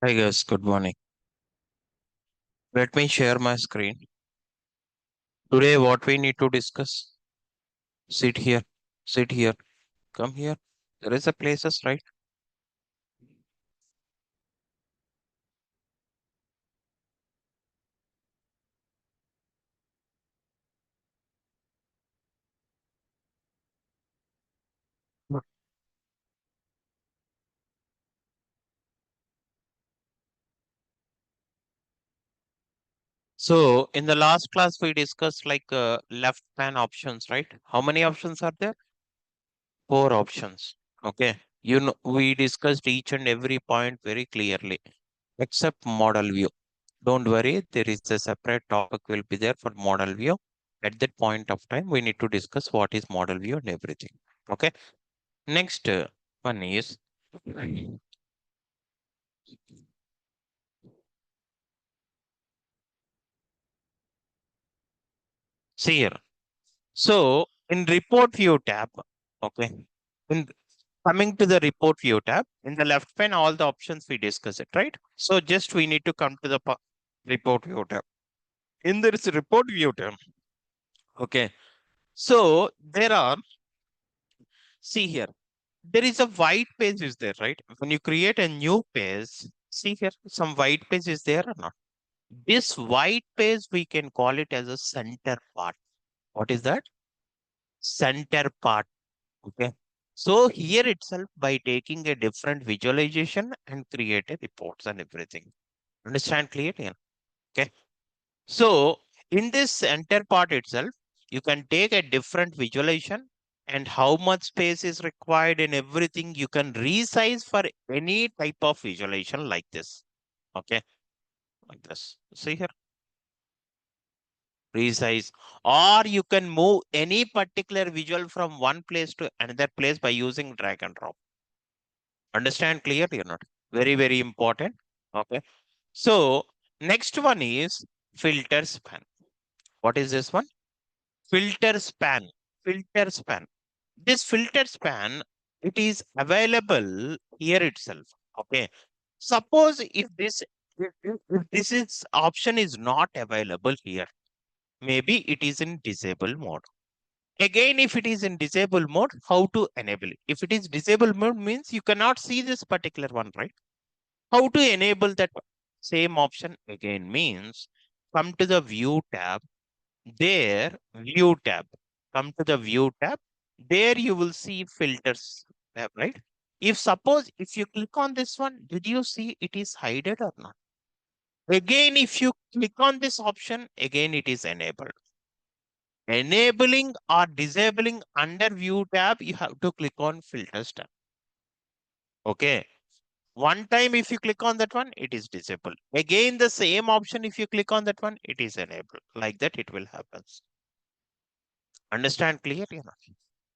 Hi guys, good morning. Let me share my screen. Today, what we need to discuss? Sit here, sit here, come here. There is a places, right? So, in the last class, we discussed left pan options, right? How many options are there? Four options. Okay. We discussed each and every point very clearly, except model view. Don't worry, there is a separate topic will be there for model view. At that point of time, we need to discuss what is model view and everything. Okay. Next one is see here. So in report view tab, okay, in coming to the report view tab, in the left pane, all the options we discuss it, right? So just we need to come to the report view tab. In this report view tab, okay. So there are, see here, there is a white page is there, right? When you create a new page, see here, some white page is there or not? This white page, we can call it as a center part. What is that? Center part. Okay. So here itself, by taking a different visualization and create a reports and everything. Understand clearly? Okay. So in this center part itself, you can take a different visualization and how much space is required and everything you can resize for any type of visualization like this. Okay. Like this. See here. Resize, or you can move any particular visual from one place to another place by using drag and drop. Understand clearly or not? Very, very important. Okay. So next one is filter span. What is this one? Filter span. Filter span. This filter span, it is available here itself. Okay. Suppose if this is option is not available here, maybe it is in disable mode. Again, if it is in disable mode, how to enable it? If it is disable mode means you cannot see this particular one, right? How to enable that same option again means come to the view tab, there view tab, come to the view tab, there you will see filters tab, right? If suppose if you click on this one, did you see it is hidden or not? Again, if you click on this option, again it is enabled. Enabling or disabling under view tab, you have to click on filters tab. Okay. One time if you click on that one, it is disabled. Again, the same option, if you click on that one, it is enabled. Like that, it will happen. Understand clearly?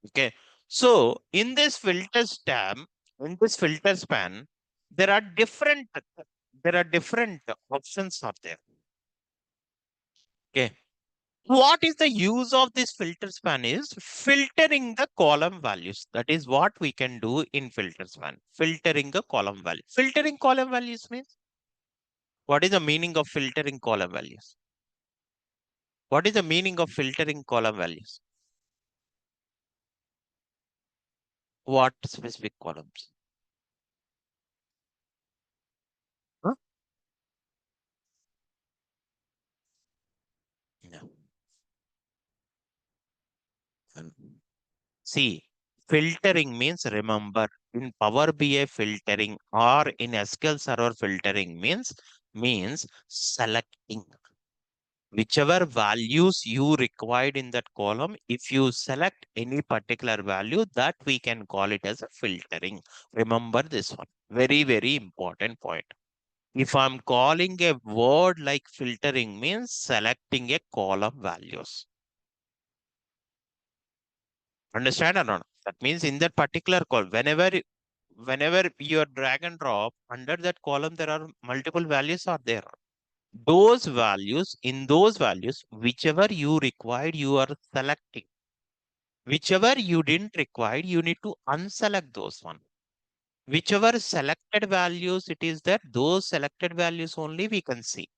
Okay. So in this filters tab, in this filter span, there are different options are there. Okay. What is the use of this filter span is filtering the column values. That is what we can do in filter span. Filtering the column value. Filtering column values means what is the meaning of filtering column values? What is the meaning of filtering column values? What specific columns? Huh? No. Um, See, filtering means remember in Power BI filtering or in SQL Server filtering means selecting whichever values you required in that column. If you select any particular value, that we can call it as a filtering. Remember this one. Very, very important point. If I'm calling a word like filtering means selecting a column values. Understand or not? That means in that particular call, whenever you drag and drop under that column, there are multiple values are there. Those values, in those values, whichever you required, you are selecting. Whichever you didn't require, you need to unselect those one. Whichever selected values it is there, those selected values only we can see.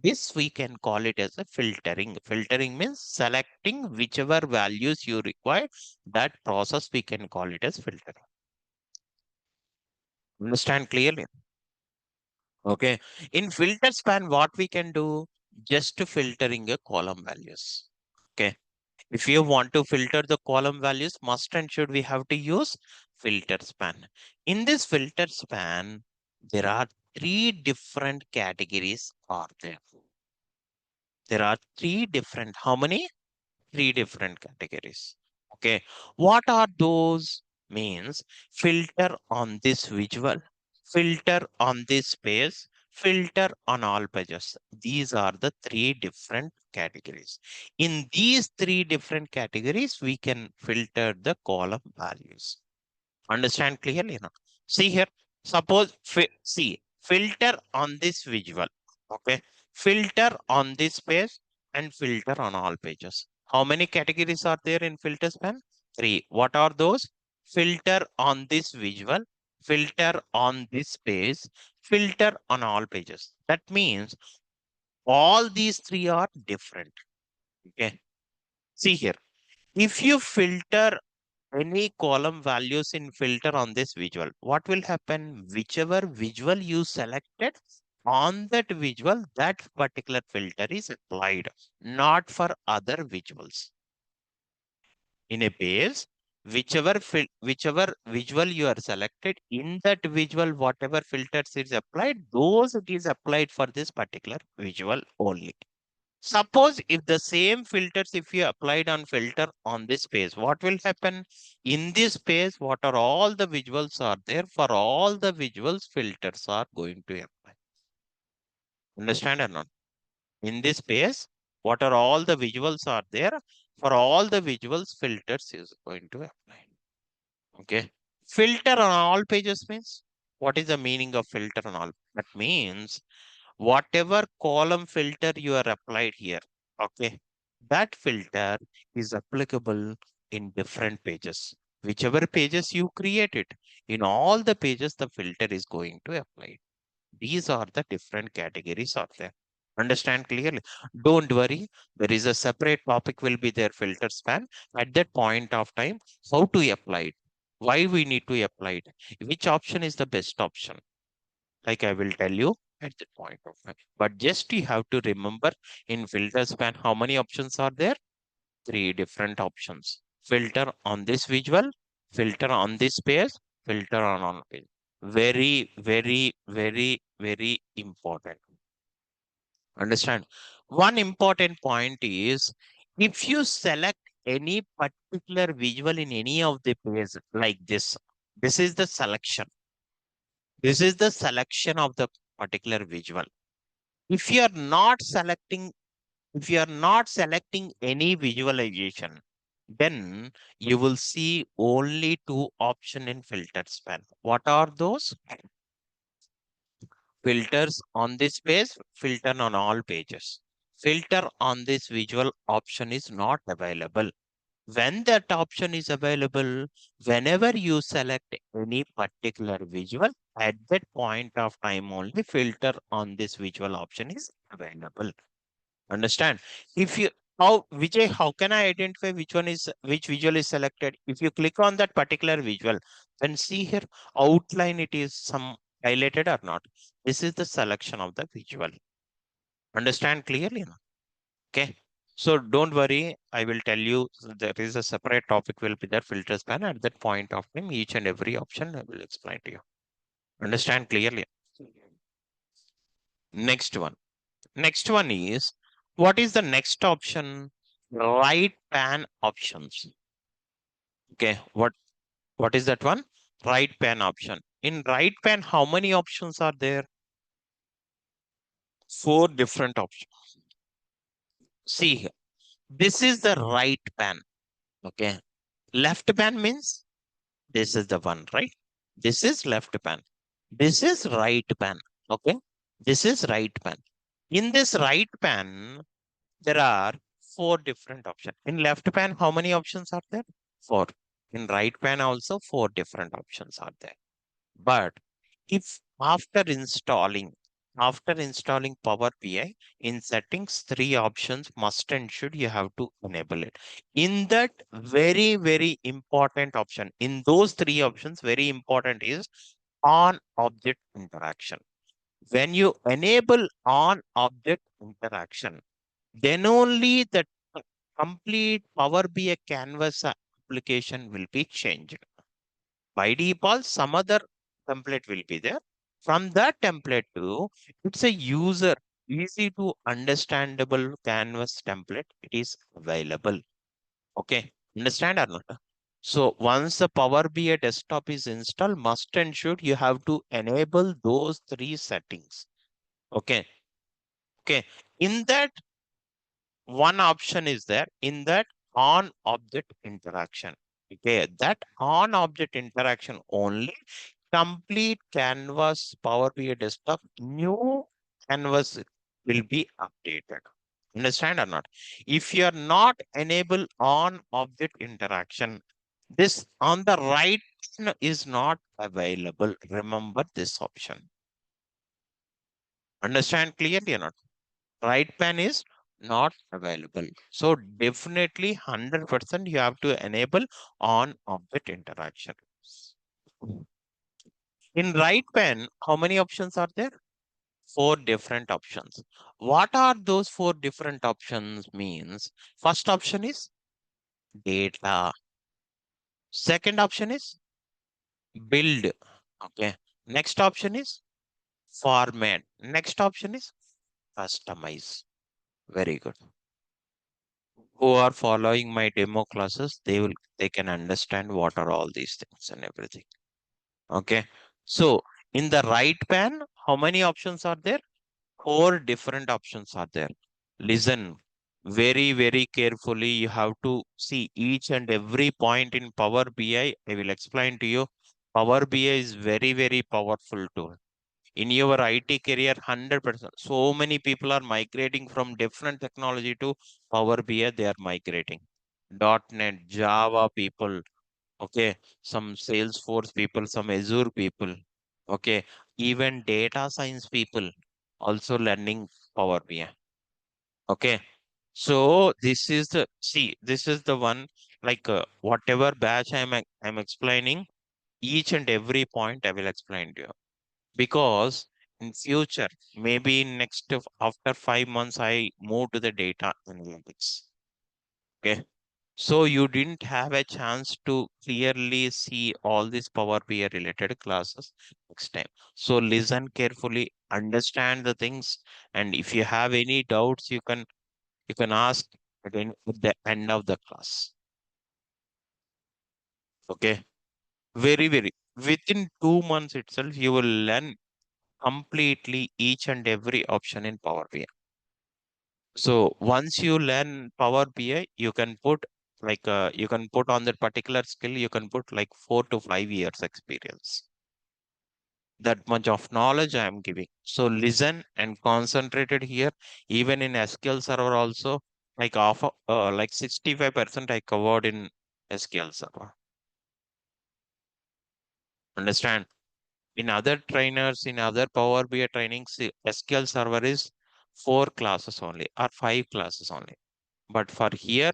This we can call it as a filtering. Filtering means selecting whichever values you require. That process we can call it as filtering. Understand clearly? Okay. In filter span, what we can do? Just to filtering a column values. Okay. If you want to filter the column values, must and should we have to use filter span. In this filter span, there are three different categories are there. There are three different, how many? Three different categories. Okay. What are those? Means filter on this visual, filter on this space, filter on all pages. These are the three different categories. In these three different categories, we can filter the column values. Understand clearly now? See here, suppose, see, filter on this visual, okay? Filter on this page and filter on all pages. How many categories are there in filter span? Three. What are those? Filter on this visual, filter on this page, filter on all pages. That means all these three are different, okay? See here, if you filter any column values in filter on this visual, what will happen? Whichever visual you selected on that visual, that particular filter is applied, not for other visuals. In a page, whichever visual you are selected, in that visual, whatever filters is applied, those it is applied for this particular visual only. Suppose if the same filters, if you applied on filter on this page, what will happen? In this page, what are all the visuals are there? For all the visuals, filters are going to apply. Understand or not? In this page, what are all the visuals are there? For all the visuals, filters is going to apply. Okay. Filter on all pages means, what is the meaning of filter on all? That means whatever column filter you are applied here, okay, that filter is applicable in different pages. Whichever pages you created, in all the pages, the filter is going to apply. These are the different categories are there. Understand clearly? Don't worry. There is a separate topic will be there, filter span. At that point of time, how to apply it? Why we need to apply it? Which option is the best option? Like I will tell you at that point of time. But just you have to remember in filter span, how many options are there? Three different options. Filter on this visual, filter on this page, filter on page. Very, very, very, very important. Understand? One important point is if you select any particular visual in any of the page like this is the selection. This is the selection of the particular visual. If you are not selecting, if you are not selecting any visualization, then you will see only two option in filter span. What are those? Filters on this page, filter on all pages. Filter on this visual option is not available. When that option is available, whenever you select any particular visual, at that point of time only filter on this visual option is available. Understand? If you how Vijay, how can I identify which one is which visual is selected? If you click on that particular visual, then see here outline it is some highlighted or not. This is the selection of the visual. Understand clearly? No? Okay. So don't worry, I will tell you there is a separate topic will be there filter span at that point of time. Each and every option I will explain to you. Understand clearly? Next one. Next one is what is the next option? Right pan options. Okay, what is that one? Right pan option. In right pan, how many options are there? Four different options. See here. This is the right pan. Okay. Left pan means this is the one, right? This is left pan. This is right pan. Okay. This is right pan. In this right pan, there are four different options. In left pan, how many options are there? Four. In right pan also, four different options are there. But if after installing Power BI in settings, three options must and should you have to enable it. In that very, very important option, in those three options, very important is on object interaction. When you enable on object interaction, then only the complete Power BI canvas application will be changed. By default, some other template will be there. From that template to, it's a user easy to understandable canvas template. It is available. Okay, understand or not? So once the Power BI desktop is installed, must and should you have to enable those three settings. Okay, okay. In that, one option is there in that on object interaction. Okay, that on object interaction only complete canvas Power BI desktop new canvas will be updated. Understand or not? If you are not enable on object interaction, this on the right is not available. Remember this option. Understand clearly or not? Right pan is not available. So definitely 100% you have to enable on object interaction. In right pan, how many options are there? Four different options. What are those four different options means? First option is data. Second option is build. Okay. Next option is format. Next option is customize. Very good. Who are following my demo classes, they can understand what are all these things and everything. Okay. So in the right pan, how many options are there? Four different options are there. Listen very, very carefully. You have to see each and every point in Power BI. I will explain to you. Power BI is very, very powerful tool. In your IT career, 100%. So many people are migrating from different technology to Power BI. They are migrating. .NET, Java people, okay, some Salesforce people, some Azure people, okay, even data science people also learning Power BI. Okay, so this is the one like whatever batch I'm explaining, each and every point I will explain to you because in future maybe after 5 months I move to the data analytics. Okay, so you didn't have a chance to clearly see all these Power BI related classes next time. So listen carefully, understand the things, and if you have any doubts, you can ask again at the end of the class. Okay, very very within 2 months itself, you will learn completely each and every option in Power BI. So once you learn Power BI, you can put on that particular skill, you can put like 4 to 5 years experience. That much of knowledge I am giving. So listen and concentrated here. Even in SQL Server also, like 65% I covered in SQL Server. Understand? In other trainers, in other Power BI trainings, SQL Server is 4 classes only or 5 classes only. But for here,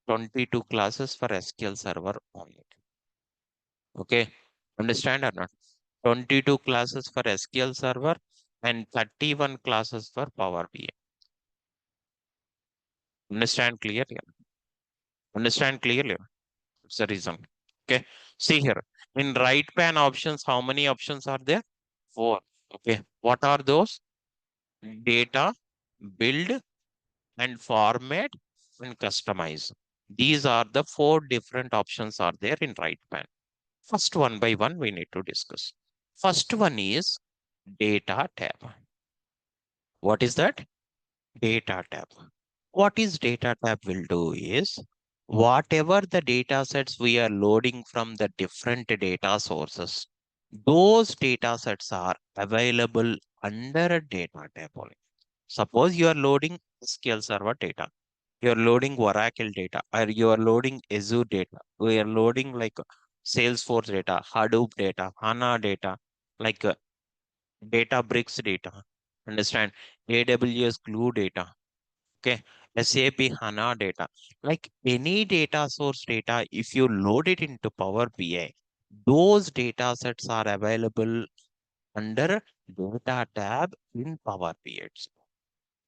22 classes for SQL Server only. Okay, understand or not? 22 classes for SQL Server and 31 classes for Power BI. Understand clearly? Understand clearly? That's the reason. Okay, see here. In right pan options, how many options are there? Four. Okay, what are those? Data, build, and format and customize. These are the four different options are there in right pan. First, one by one, we need to discuss. First one is data tab. What is that? Data tab. What is data tab will do is whatever the data sets we are loading from the different data sources, those data sets are available under a data tab only. Suppose you are loading SQL Server data, you are loading Oracle data, or you are loading Azure data, we are loading like Salesforce data, Hadoop data, HANA data. like Databricks data. Understand? AWS Glue data. Okay. SAP HANA data. Like any data source data, if you load it into Power BI, those data sets are available under data tab in Power BI.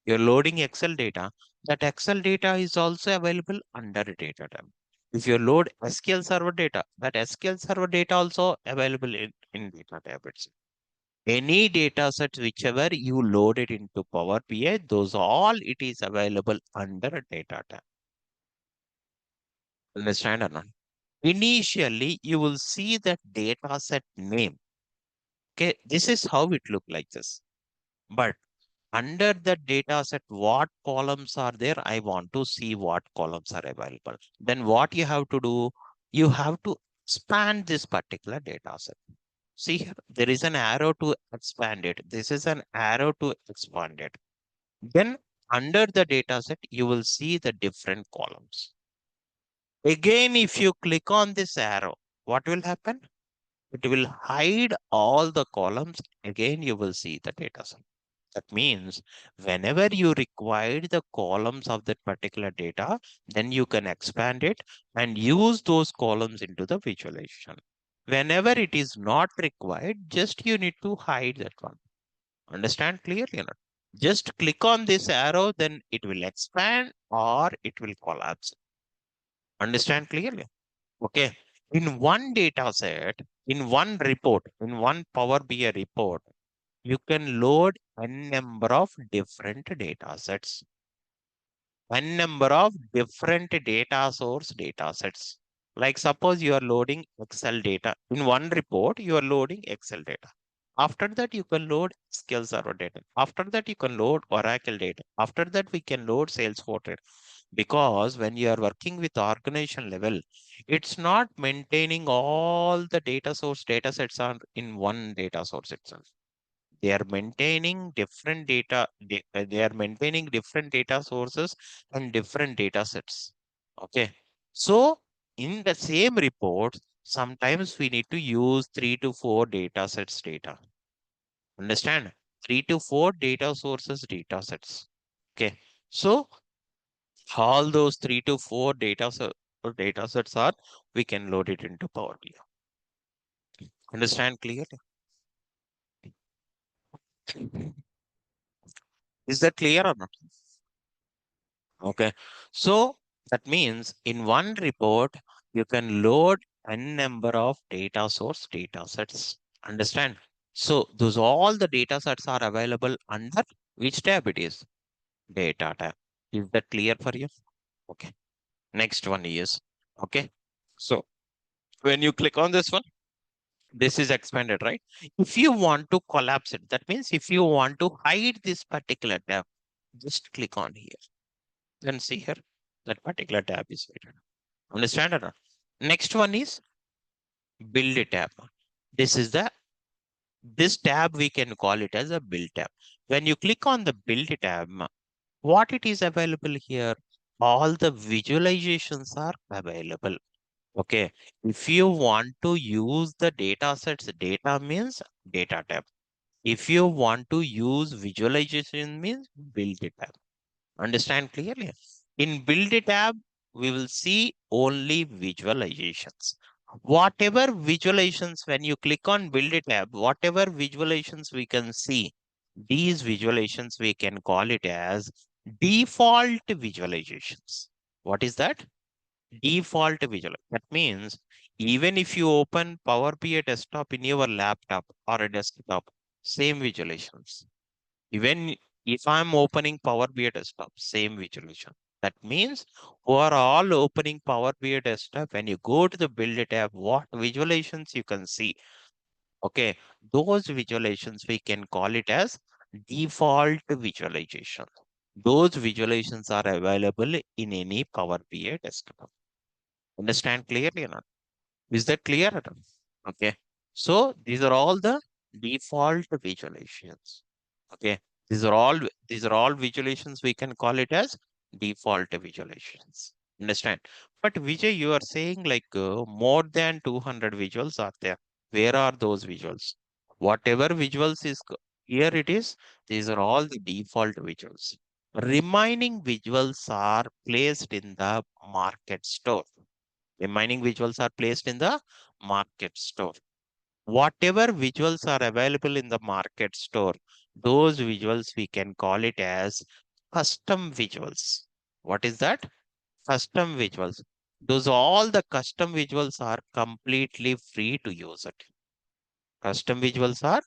You're loading Excel data, that Excel data is also available under data tab. If you load SQL Server data, that SQL Server data also available in data tab itself. Any data set, whichever you load it into Power BI, those all it is available under data tab. Understand or not? Initially, you will see that data set name. Okay, this is how it look like this. But under the data set, what columns are there? I want to see what columns are available. Then what you have to do? You have to expand this particular data set. See here, there is an arrow to expand it. This is an arrow to expand it. Then under the data set, you will see the different columns. Again, if you click on this arrow, what will happen? It will hide all the columns. Again, you will see the data set. That means whenever you require the columns of that particular data, then you can expand it and use those columns into the visualization. Whenever it is not required, just you need to hide that one. Understand clearly or not? Just click on this arrow, then it will expand or it will collapse. Understand clearly? Okay. In one data set, in one report, in one Power BI report, you can load a number of different data sets, a number of different data source data sets. Like suppose you are loading Excel data. In one report, you are loading Excel data. After that, you can load SQL Server data. After that, you can load Oracle data. After that, we can load Salesforce data. Because when you are working with organization level, it's not maintaining all the data sets are in one data source itself. They are maintaining different data. They are maintaining different data sources and different data sets. Okay. So in the same report, sometimes we need to use 3 to 4 data sets data. Understand? 3 to 4 data sources data sets. Okay. So all those 3 to 4 data sets are, we can load it into Power BI. Understand clearly? Is that clear or not? Okay. So that means in one report, you can load a number of data source data sets. Understand? So those all the data sets are available under which tab it is? Data tab. Is that clear for you? Okay. Next one is, okay. So when you click on this one, this is expanded, right? If you want to collapse it, that means if you want to hide this particular tab, just click on here. Then see here, that particular tab is hidden. Understand or not? Next one is build tab. This is the, this tab we can call it as a build tab. When you click on the build tab, what it is available here, all the visualizations are available. Okay. If you want to use the data sets, data means data tab. If you want to use visualization means build tab. Understand clearly? In build tab, we will see only visualizations. Whatever visualizations, when you click on build tab, whatever visualizations we can see, these visualizations we can call it as default visualizations. What is that? Default visual. That means even if you open Power BI desktop in your laptop or a desktop, same visualizations. Even if I'm opening Power BI desktop, same visualization. That means who are all opening Power BI desktop, when you go to the build tab, what visualizations you can see. Okay, those visualizations we can call it as default visualization. Those visualizations are available in any Power BI desktop. Understand clearly or not? Is that clear? Or not? Okay. So these are all the default visualizations. Okay. These are all visualizations. We can call it as default visualizations. Understand? But Vijay, you are saying like more than 200 visuals are there. Where are those visuals? Whatever visuals is here it is, these are all the default visuals. Remaining visuals are placed in the market store. Remaining visuals are placed in the market store. Whatever visuals are available in the market store, those visuals we can call it as custom visuals. What is that? Custom visuals. Those all the custom visuals are completely free to use it. Custom visuals are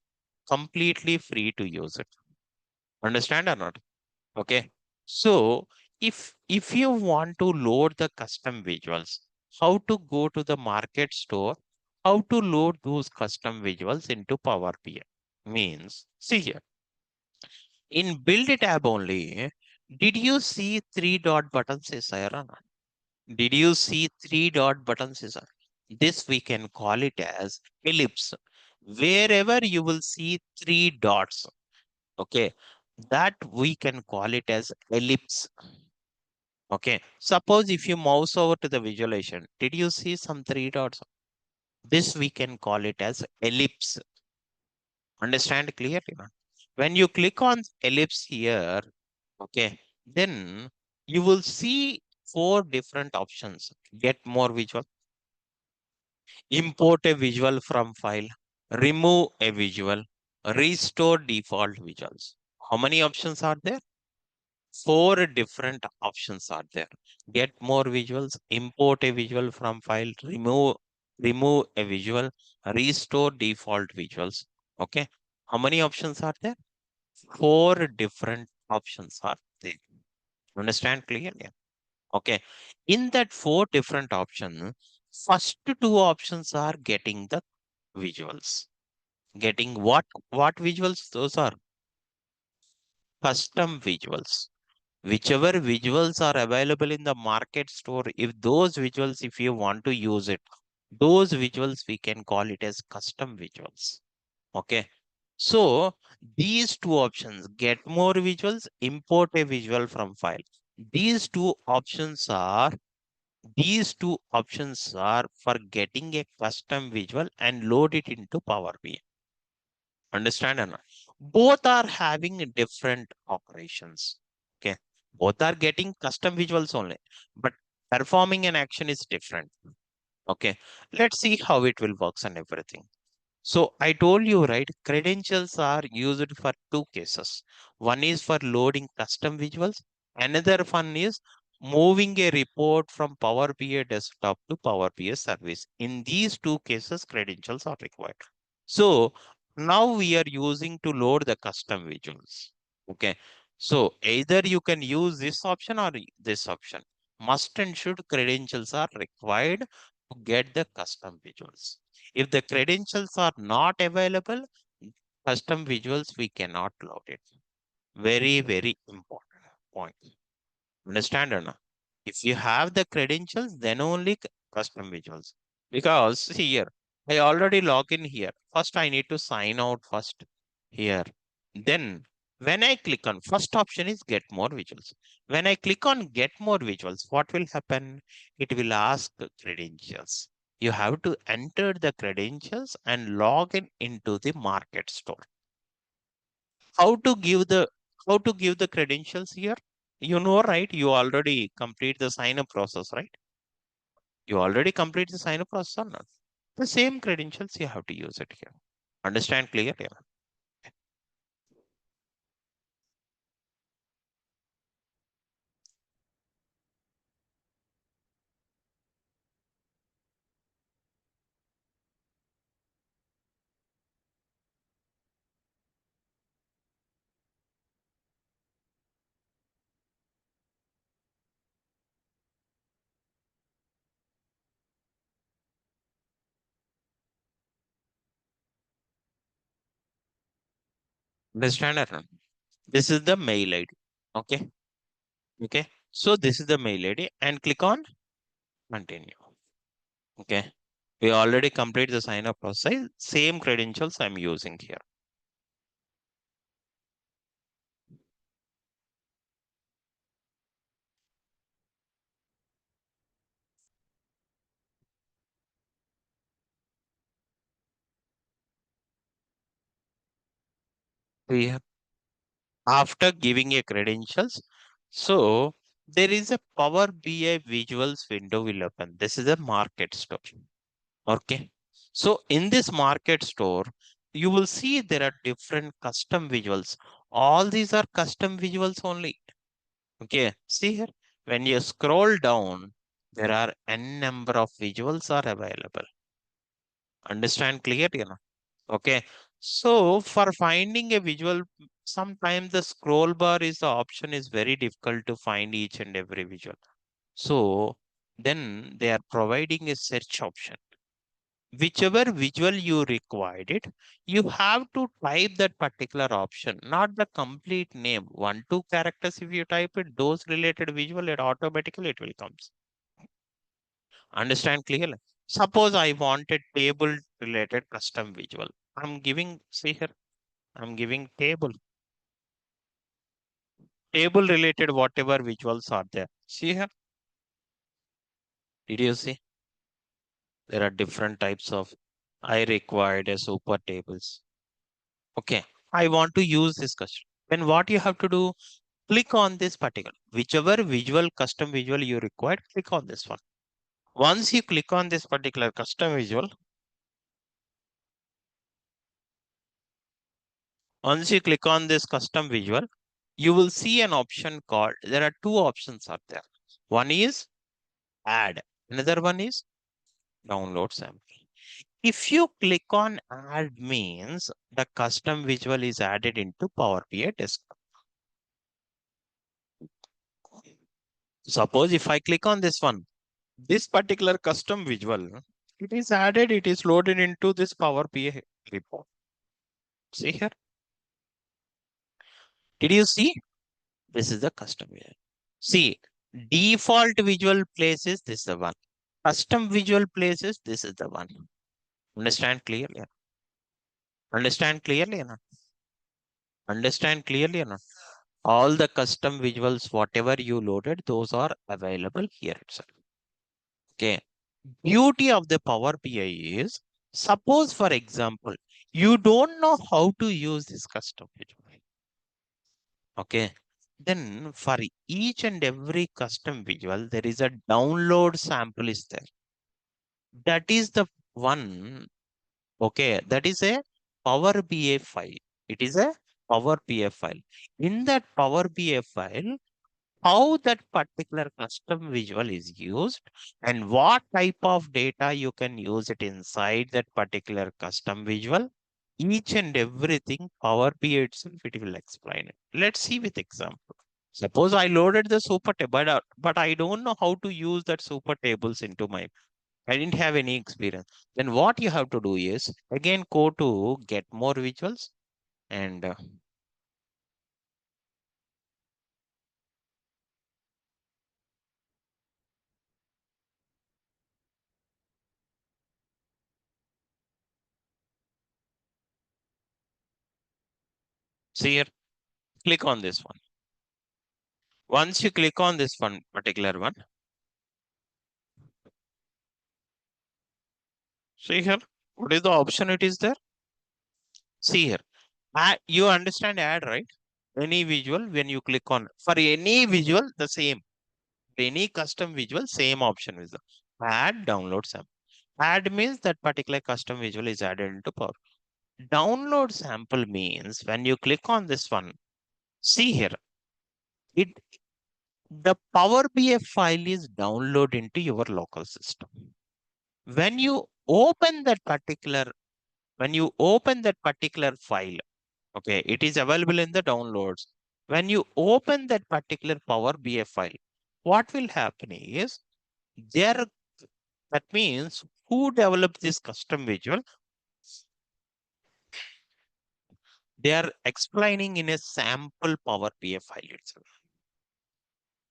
completely free to use it. Understand or not? Okay. So if you want to load the custom visuals, how to go to the market store, how to load those custom visuals into Power BI means, see here, in build tab only, did you see three dot buttons is there or not? Did you see three dot buttons is there? This we can call it as ellipse. Wherever you will see three dots, okay, that we can call it as ellipse. Okay, suppose if you mouse over to the visualization, did you see some three dots? This we can call it as ellipse. Understand clearly? No? When you click on ellipse here, okay, then you will see four different options. Get more visual, import a visual from file, remove a visual, restore default visuals. How many options are there? Four different options are there. Get more visuals, import a visual from file, remove a visual, restore default visuals. Okay. How many options are there? Four different options are there. Understand clearly? Okay. In that four different options, first two options are getting the visuals. Getting what visuals? Those are custom visuals. Whichever visuals are available in the market store, if those visuals, if you want to use it, those visuals we can call it as custom visuals. Okay. So these two options, get more visuals, import a visual from file. These two options are these two options are for getting a custom visual and load it into Power BI. Understand or not? Both are having different operations. Okay. Both are getting custom visuals only, but performing an action is different. Okay. Let's see how it will works and everything. So I told you, right? Credentials are used for two cases. One is for loading custom visuals. Another one is moving a report from Power BI desktop to Power BI service. In these two cases, credentials are required. So now we are using to load the custom visuals. Okay. So either you can use this option or this option. Must and should credentials are required to get the custom visuals. If the credentials are not available, custom visuals we cannot load it. Very, very important point. Understand or not? If you have the credentials, then only custom visuals. Because see here, I already log in here. First, I need to sign out first here. Then when I click on first option is get more visuals. When I click on get more visuals, what will happen? It will ask credentials. You have to enter the credentials and log in into the market store. How to give the how to give the credentials here? You know, right? You already complete the sign up process, right? You already complete the sign up process or not? The same credentials you have to use it here. Understand clearly? Understand or not? This is the mail ID. Okay. Okay. So this is the mail ID and click on continue. Okay. We already complete the sign up process. Same credentials I'm using here. We have, after giving a credentials, so there is a Power BI visuals window will open. This is a market store. Okay. So in this market store, you will see there are different custom visuals. All these are custom visuals only. Okay. See here, when you scroll down, there are n number of visuals are available. Understand clearly? Okay. So for finding a visual, sometimes the scroll bar is the option is very difficult to find each and every visual. So then they are providing a search option. Whichever visual you required it, you have to type that particular option, not the complete name. One, two characters, if you type it, those related visual, it automatically it will comes. Understand clearly? Suppose I wanted table related custom visual. I'm giving, see here, I'm giving table related whatever visuals are there. See here, did you see? There are different types of, I required a super tables. Okay, I want to use this custom. Then what you have to do, click on this particular, whichever visual, custom visual you require, click on this one. Once you click on this particular custom visual, once you click on this custom visual, you will see an option called, there are two options are there. One is add, another one is download sample. If you click on add means the custom visual is added into Power BI desktop. Suppose if I click on this one, this particular custom visual, it is added, it is loaded into this Power BI report. See here. Did you see? This is the custom visual. See, default visual places, this is the one. Custom visual places, this is the one. Understand clearly? Understand clearly? Understand clearly? All the custom visuals, whatever you loaded, those are available here itself. Okay. Beauty of the Power BI is, suppose for example, you don't know how to use this custom visual. Okay. Then for each and every custom visual, there is a download sample is there. That is the one. Okay. That is a Power BI file. It is a Power BI file. In that Power BI file, how that particular custom visual is used and what type of data you can use it inside that particular custom visual, each and everything Power BI itself it will explain it. Let's see with example. Suppose I loaded the super table, but I don't know how to use that super tables into my, I didn't have any experience. Then what you have to do is again go to get more visuals and see here, click on this one. Once you click on this one particular one, see here, what is the option it is there? See here, you understand add, right? Any visual, when you click on, for any visual, the same. Any custom visual, same option is there. Add, download sample. Add means that particular custom visual is added into Power. Download sample means when you click on this one, see here, it the Power BI file is download into your local system. When you open that particular, when you open that particular file, okay, it is available in the downloads. When you open that particular Power BI file, what will happen is there, that means who developed this custom visual, they are explaining in a sample Power BI file itself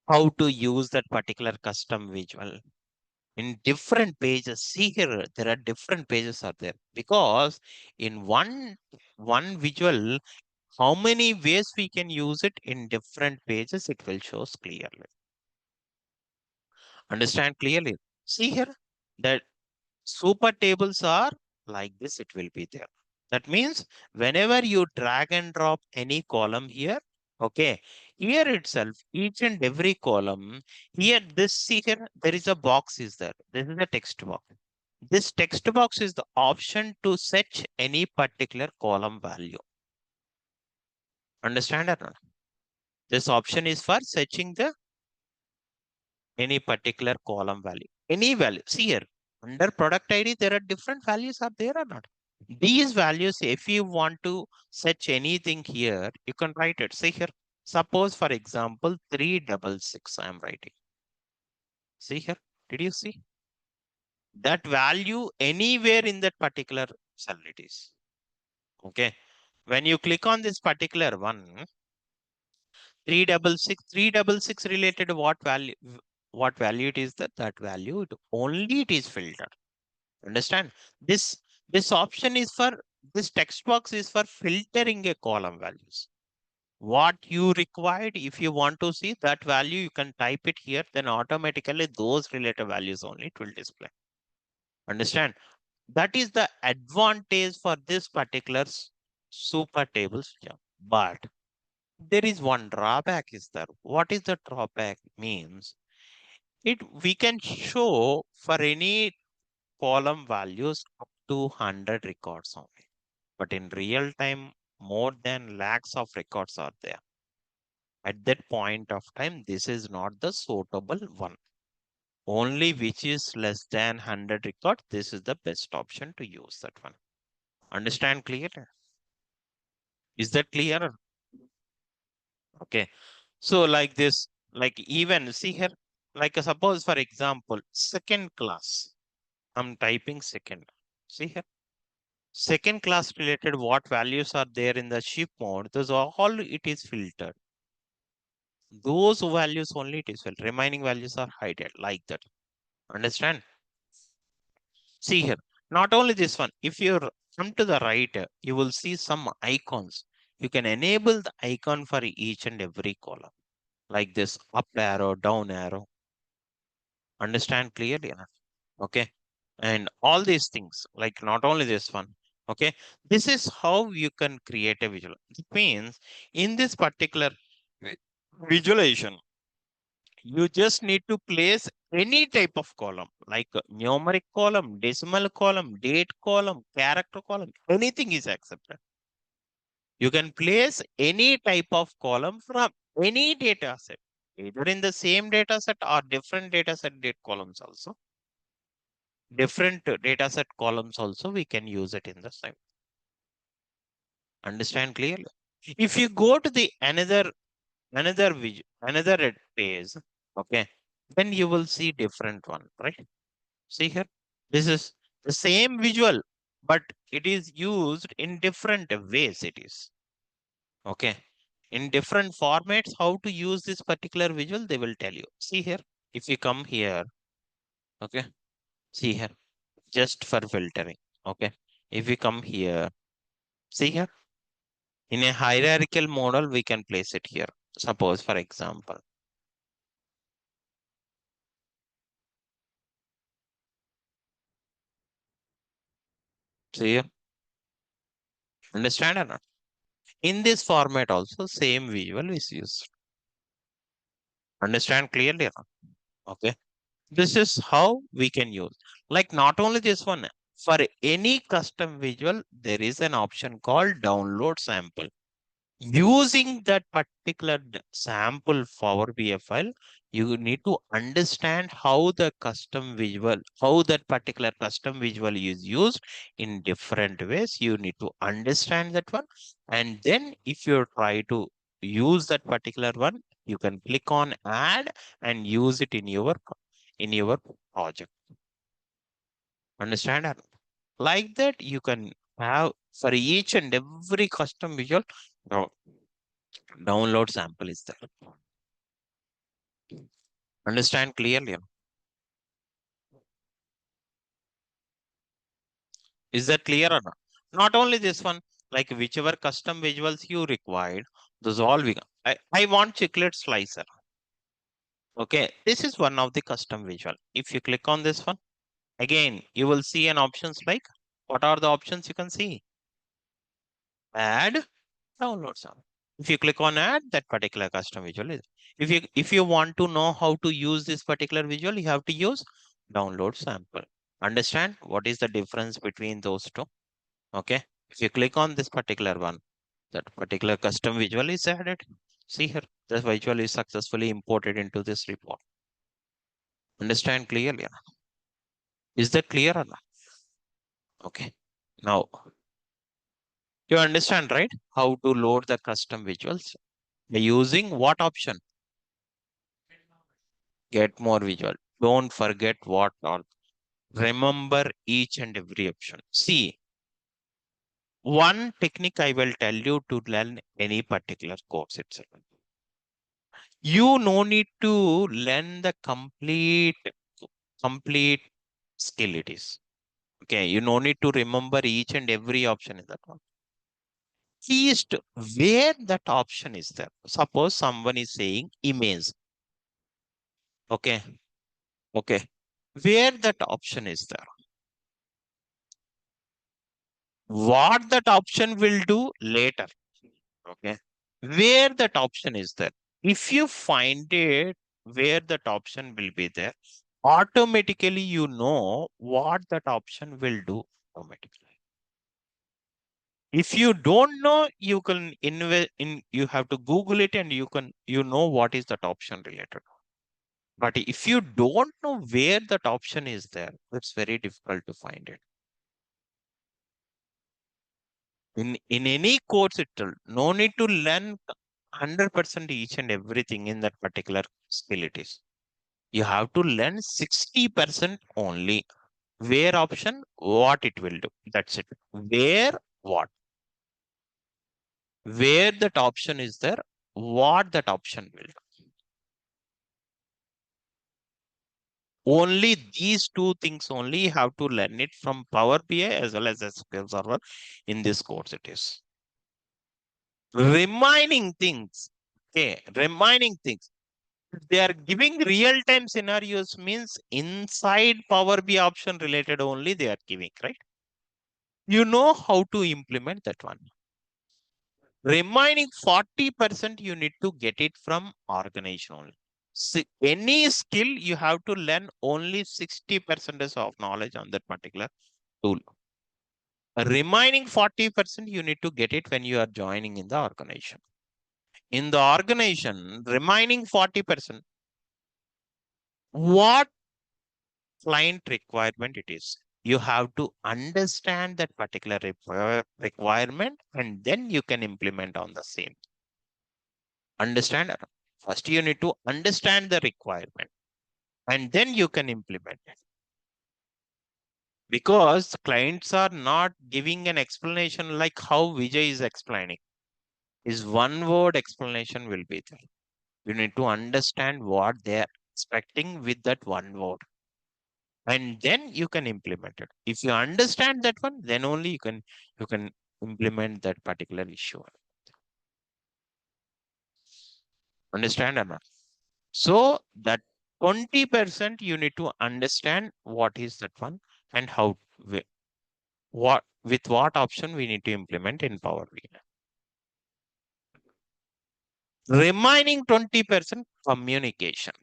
how to use that particular custom visual in different pages. See here, there are different pages are there because in one visual, how many ways we can use it in different pages, it will show clearly. Understand clearly? See here that super tables are like this, it will be there. That means whenever you drag and drop any column here, okay, here itself, each and every column, here, see here, there is a box is there. This is a text box. This text box is the option to set any particular column value. Understand or not? This option is for searching the any particular column value. Any value. See here, under product ID, there are different values are there or not? These values, if you want to search anything here, you can write it. See here. Suppose, for example, 366 I am writing. See here. Did you see? That value anywhere in that particular cell it is. Okay. When you click on this particular one, 366 related what value it is that value it only it is filtered. Understand? This this option is for this text box is for filtering a column values. What you required, if you want to see that value, you can type it here, then automatically those related values only it will display. Understand? That is the advantage for this particular super tables job. But there is one drawback is there. What is the drawback means? It we can show for any column values up to 100 records only. But in real time, more than lakhs of records are there. At that point of time, this is not the suitable one. Only which is less than 100 record, this is the best option to use that one. Understand clear? Is that clear? Okay. So like this, like even see here, like suppose for example, second class. I'm typing second. See here. Second class related what values are there in the ship mode, those are all it is filtered. Those values only it is filtered. Remaining values are hidden like that. Understand? See here. Not only this one, if you come to the right, you will see some icons. You can enable the icon for each and every column. Like this up arrow, down arrow. Understand clearly enough? Okay. And all these things, like not only this one. Okay. This is how you can create a visual. It means in this particular visualization, you just need to place any type of column, like a numeric column, decimal column, date column, character column, anything is accepted. You can place any type of column from any data set, either in the same data set or different data set date columns also. Different data set columns also, we can use it in the same. Understand clearly? If you go to the another page, okay, then you will see different one, right? See here, this is the same visual, but it is used in different ways. It is okay in different formats. How to use this particular visual, they will tell you. See here, if you come here, okay, see here, just for filtering. Okay, if we come here, see here, in a hierarchical model, we can place it here. Suppose, for example, see here, understand or not? In this format also, same visual is used. Understand clearly or not? Okay. This is how we can use. Like not only this one, for any custom visual, there is an option called download sample. Using that particular sample Power BI file, you need to understand how the custom visual, how that particular custom visual is used in different ways. You need to understand that one. And then if you try to use that particular one, you can click on add and use it in your project. Understand? Like that, you can have for each and every custom visual. Download sample is there. Understand clearly? Is that clear or not? Not only this one, like whichever custom visuals you required, those all we I want chiclet slicer. Okay, this is one of the custom visual. If you click on this one, again, you will see an options like what are the options you can see? Add, download sample. If you click on add, that particular custom visual is. If you want to know how to use this particular visual, you have to use download sample. Understand what is the difference between those two? Okay. If you click on this particular one, that particular custom visual is added. See here, the visual is successfully imported into this report. Understand clearly? Is that clear or not? Okay. Now you understand, right? How to load the custom visuals by using what option? Get more visual. Don't forget what all. Remember each and every option. See, one technique I will tell you to learn any particular course itself. You no need to learn the complete skill it is. Okay, you no need to remember each and every option in that one. Least where that option is there. Suppose someone is saying image. Okay, okay. Where that option is there. What that option will do later. Okay. Where that option is there. If you find it where that option will be there, automatically you know what that option will do automatically. If you don't know, you can invest in, you have to Google it and you know what is that option related. But if you don't know where that option is there, it's very difficult to find it. In any course itself, no need to learn 100% each and everything in that particular skill it is. You have to learn 60% only. Where option, what it will do. That's it. Where, what. Where that option is there, what that option will do. Only these two things only you have to learn it from Power BI as well as SQL Server in this course it is. Remaining things, okay, remaining things. They are giving real-time scenarios means inside Power BI option related only they are giving, right? You know how to implement that one. Remaining 40% you need to get it from organization only. Any skill you have to learn only 60% of knowledge on that particular tool. Remaining 40% you need to get it when you are joining in the organization. In the organization, remaining 40%, what client requirement it is. You have to understand that particular requirement and then you can implement on the same. Understand? First, you need to understand the requirement and then you can implement it. Because clients are not giving an explanation like how Vijay is explaining. His one word explanation will be there. You need to understand what they are expecting with that one word. And then you can implement it. If you understand that one, then only you can implement that particular issue. Understand or not? So that 20% you need to understand what is that one and how what with what option we need to implement in Power BI. Remaining 20% communication.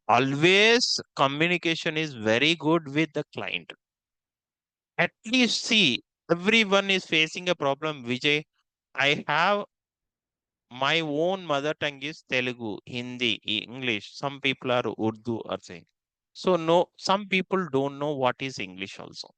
Always communication is very good with the client. At least see, everyone is facing a problem. Vijay, I have my own mother tongue is Telugu, Hindi, English. Some people are Urdu or saying. So no, some people don't know what is English also.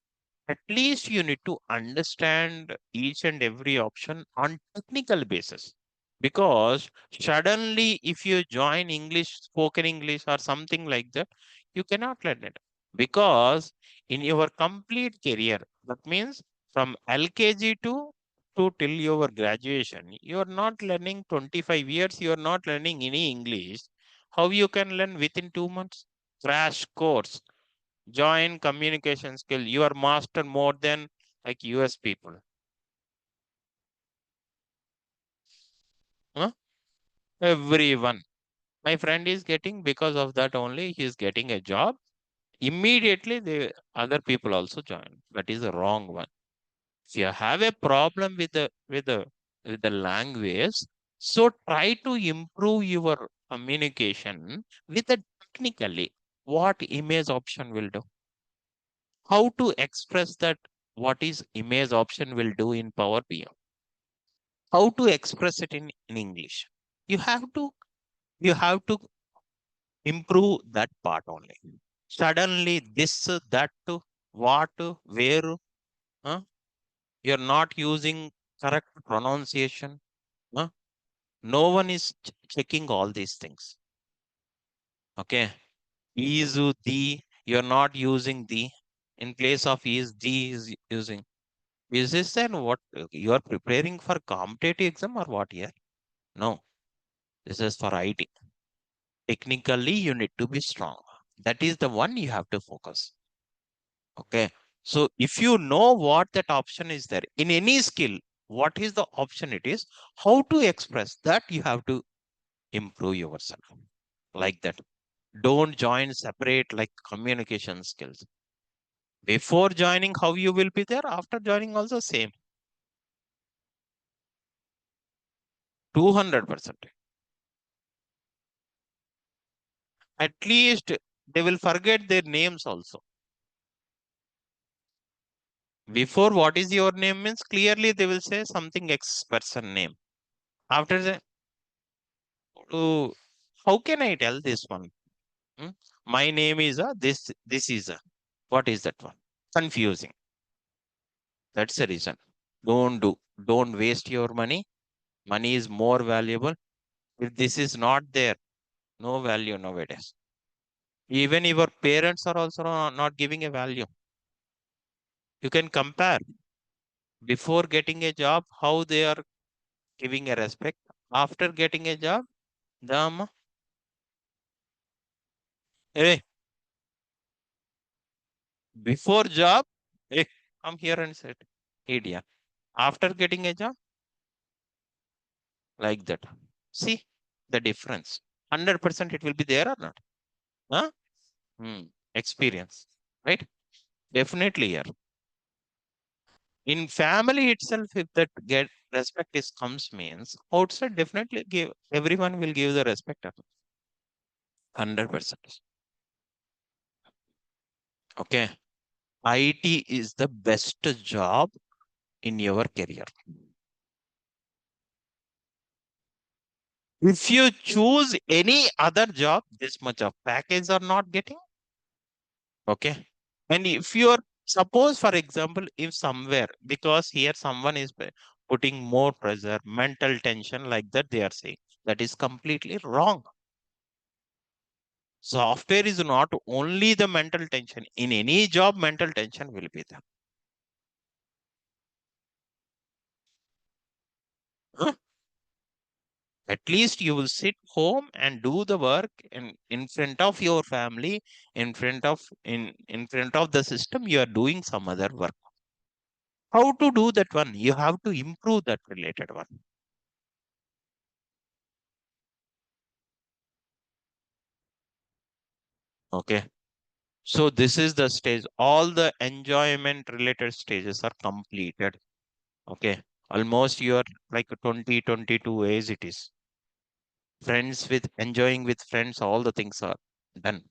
At least you need to understand each and every option on technical basis. Because suddenly if you join English, spoken English or something like that, you cannot learn it. Because in your complete career, that means from LKG to till your graduation, you are not learning 25 years, you are not learning any English. How you can learn within 2 months? Crash course. Join communication skill. You are master more than like US people. Huh? Everyone. My friend is getting, because of that only he is getting a job. Immediately the other people also join. That is a wrong one. If you have a problem with the language, so try to improve your communication with the technically what image option will do. How to express that what is image option will do in Power BI. How to express it in English. You have to you have to improve that part only. Suddenly this, that, what, where, huh? You're not using correct pronunciation. Huh? No one is checking all these things. Okay. Is, the, you're not using the. In place of is, the is using. Is this then what you are preparing for competitive exam or what here? No, this is for IT. Technically, you need to be strong. That is the one you have to focus. Okay. So if you know what that option is there in any skill, what is the option it is, how to express that you have to improve yourself like that. Don't join separate like communication skills. Before joining, how you will be there. After joining, also same. 200%. At least they will forget their names also. Before, what is your name means clearly they will say something X person name. After that, oh, how can I tell this one? Hmm? My name is a this. This is a what is that one? Confusing. That's the reason. Don't do. Don't waste your money. Money is more valuable. If this is not there, no value nowadays. Even your parents are also not giving a value. You can compare before getting a job how they are giving a respect. After getting a job, the hey, before job, hey, come here and sit. Idiot. After getting a job, like that. See the difference. 100% it will be there or not? Huh? Experience. Right? Definitely here. In family itself, if that get respect is comes means outside definitely give everyone will give the respect of 100%. Okay. IT is the best job in your career. If you choose any other job, this much of package are not getting. Okay. And if you're suppose, for example, if somewhere, because here someone is putting more pressure, mental tension like that, they are saying that is completely wrong. Software is not only the mental tension. In any job, mental tension will be there. Huh? At least you will sit home and do the work in front of your family, in front of the system, you are doing some other work. How to do that one? You have to improve that related one. Okay. So this is the stage. All the enjoyment related stages are completed. Okay. Almost you are like 20, 22 age it is. Friends with enjoying with friends, all the things are done.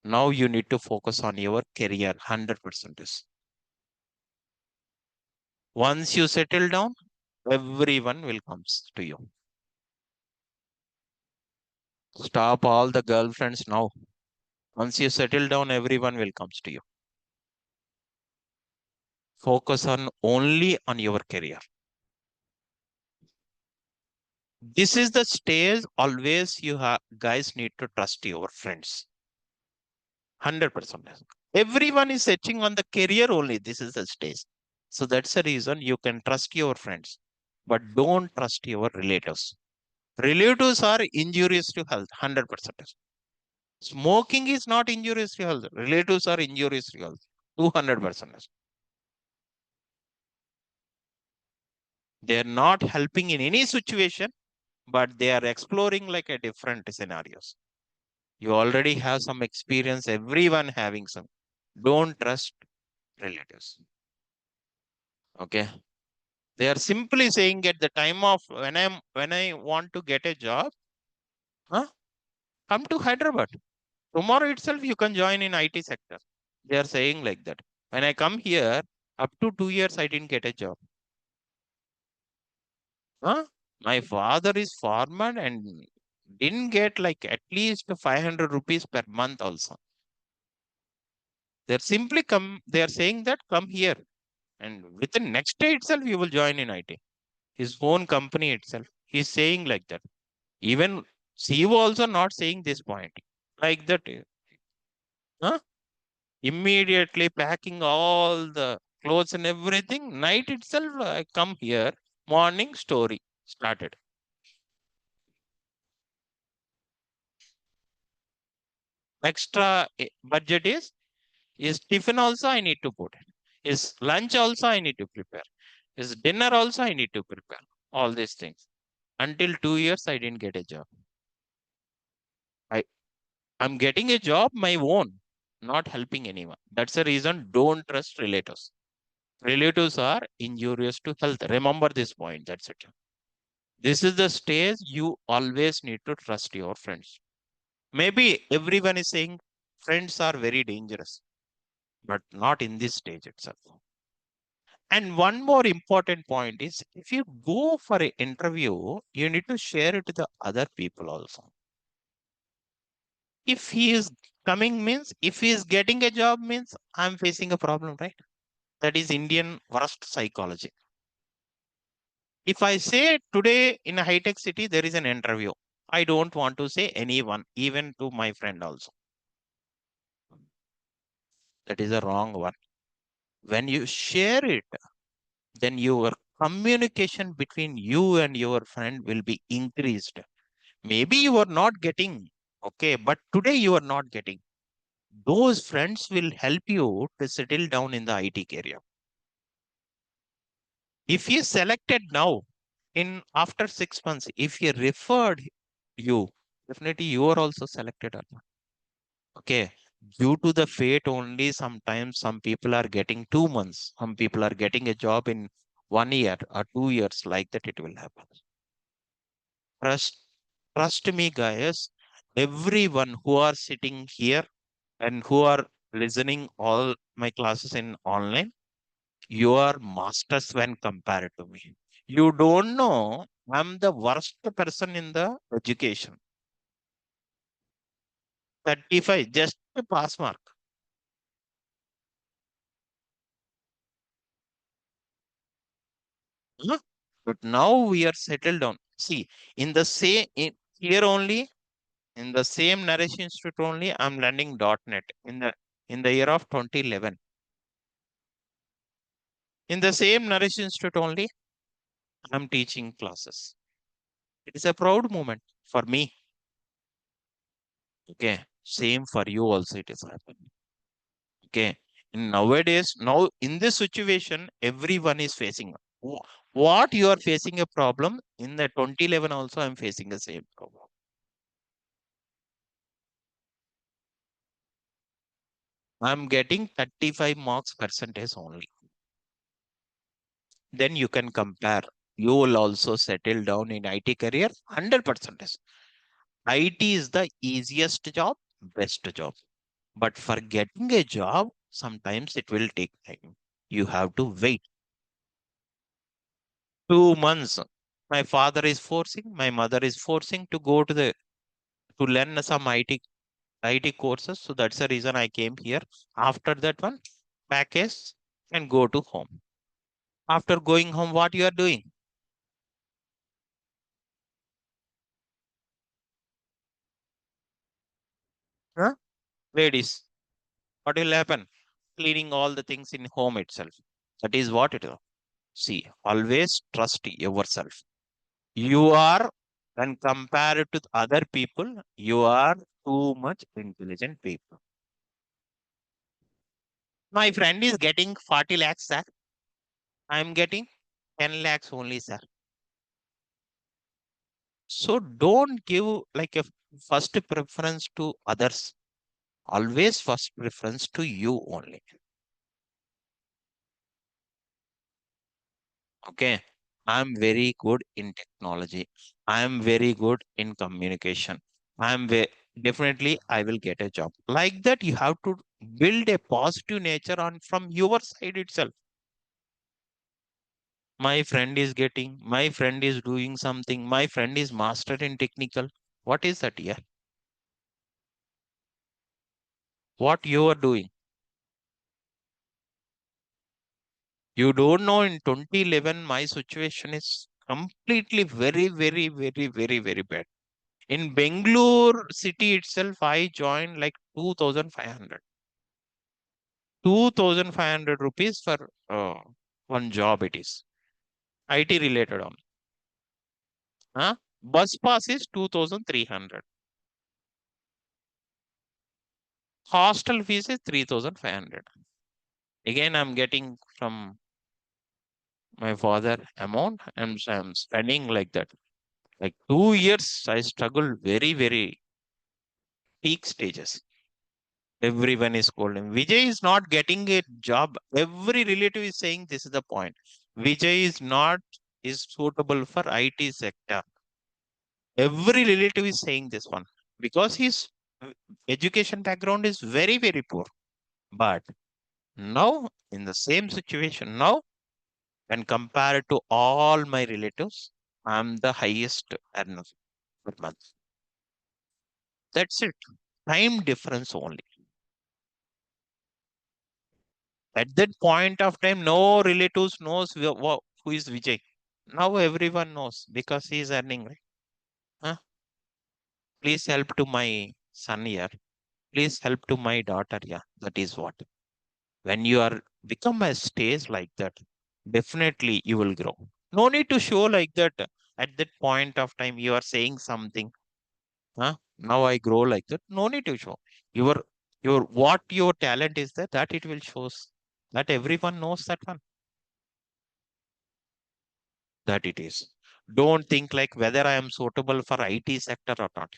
Now you need to focus on your career 100%. Once you settle down, everyone will comes to you. Stop all the girlfriends now. Once you settle down, everyone will comes to you. Focus on only on your career. This is the stage always you have guys need to trust your friends. 100%. Everyone is searching on the career only. This is the stage. So that's the reason you can trust your friends, but don't trust your relatives. Relatives are injurious to health. 100%. Smoking is not injurious to health. Relatives are injurious to health. 200%. They are not helping in any situation, but they are exploring like a different scenarios. You already have some experience, everyone having some. Don't trust relatives. Okay. They are simply saying at the time of when I want to get a job, huh, come to Hyderabad. Tomorrow itself you can join in IT sector. They are saying like that. When I come here, up to 2 years I didn't get a job. Huh? My father is farmer and didn't get like at least 500 rupees per month also. They're simply come, they are saying that come here and within next day itself you will join in IT. His own company itself. He's saying like that. Even CEO also not saying this point. Like that. Huh? Immediately packing all the clothes and everything. Night itself, I come here. Morning story started. Extra budget is tiffin also I need to put it. Is lunch also I need to prepare. Is dinner also I need to prepare. All these things. Until 2 years I didn't get a job. I I'm getting a job my own, not helping anyone. That's the reason don't trust relatives. Relatives are injurious to health. Remember this point. That's it. This is the stage you always need to trust your friends. Maybe everyone is saying friends are very dangerous, but not in this stage itself. And one more important point is if you go for an interview, you need to share it to the other people also. If he is coming means, if he is getting a job means I'm facing a problem, right? That is Indian worst psychology. If I say today in a high tech city, there is an interview, I don't want to say anyone, even to my friend also. That is a wrong one. When you share it, then your communication between you and your friend will be increased. Maybe you are not getting, okay, but today you are not getting. Those friends will help you to settle down in the IT career. If you selected now, in after 6 months, if he referred you, definitely you are also selected. Okay. Due to the fate only, sometimes some people are getting 2 months, some people are getting a job in 1 year or 2 years, like that it will happen. Trust, trust me, guys. Everyone who are sitting here and who are listening all my classes in online, you are masters when compared to me. You don't know, I'm the worst person in the education. 35, just a pass mark. Huh? But now we are settled down. See, in the same here only, in the same Narration Institute only, I'm learning .NET in the year of 2011. In the same Narration Institute only, I'm teaching classes. It is a proud moment for me. Okay. Same for you also it is happening. Okay. Nowadays, now in this situation, everyone is facing what you are facing a problem. In the 2011 also, I'm facing the same problem. I'm getting 35 marks percentage only. Then you can compare. You will also settle down in IT career 100%. IT is the easiest job, best job. But for getting a job, sometimes it will take time. You have to wait 2 months. My father is forcing, my mother is forcing to go to learn some IT courses. So that's the reason I came here. After that one, package and go to home. After going home, what you are doing? Huh? Ladies, what will happen? Cleaning all the things in home itself. That is what it is. See, always trust yourself. You are, when compared to other people, you are too much intelligent people. My friend is getting 40 lakhs, sir. I'm getting 10 lakhs only, sir. So don't give like a first preference to others. Always first preference to you only. Okay. I'm very good in technology. I'm very good in communication. I'm definitely I will get a job. Like that, you have to build a positive nature on from your side itself. My friend is getting, my friend is doing something, my friend is master in technical. What is that here? What you are doing? You don't know in 2011, my situation is completely very bad. In Bangalore city itself, I joined like 2,500. 2,500 rupees for one job it is. IT related on. Huh? Bus pass is 2,300. Hostel fees is 3,500. Again, I'm getting from my father amount and I'm spending like that. Like 2 years, I struggled very peak stages. Everyone is scolding. Vijay is not getting a job. Every relative is saying this is the point. Vijay is not is suitable for IT sector. Every relative is saying this one because his education background is very poor. But now in the same situation now, when compared to all my relatives, I'm the highest earner per month. That's it. Time difference only. At that point of time, no relatives knows who is Vijay. Now everyone knows because he is earning, right? Huh? Please help to my son here. Please help to my daughter. Yeah, that is what. When you are become a stage like that, definitely you will grow. No need to show like that. At that point of time, you are saying something. Huh? Now I grow like that. No need to show. Your what your talent is there, that it will shows. That everyone knows that one. That it is. Don't think like whether I am suitable for IT sector or not.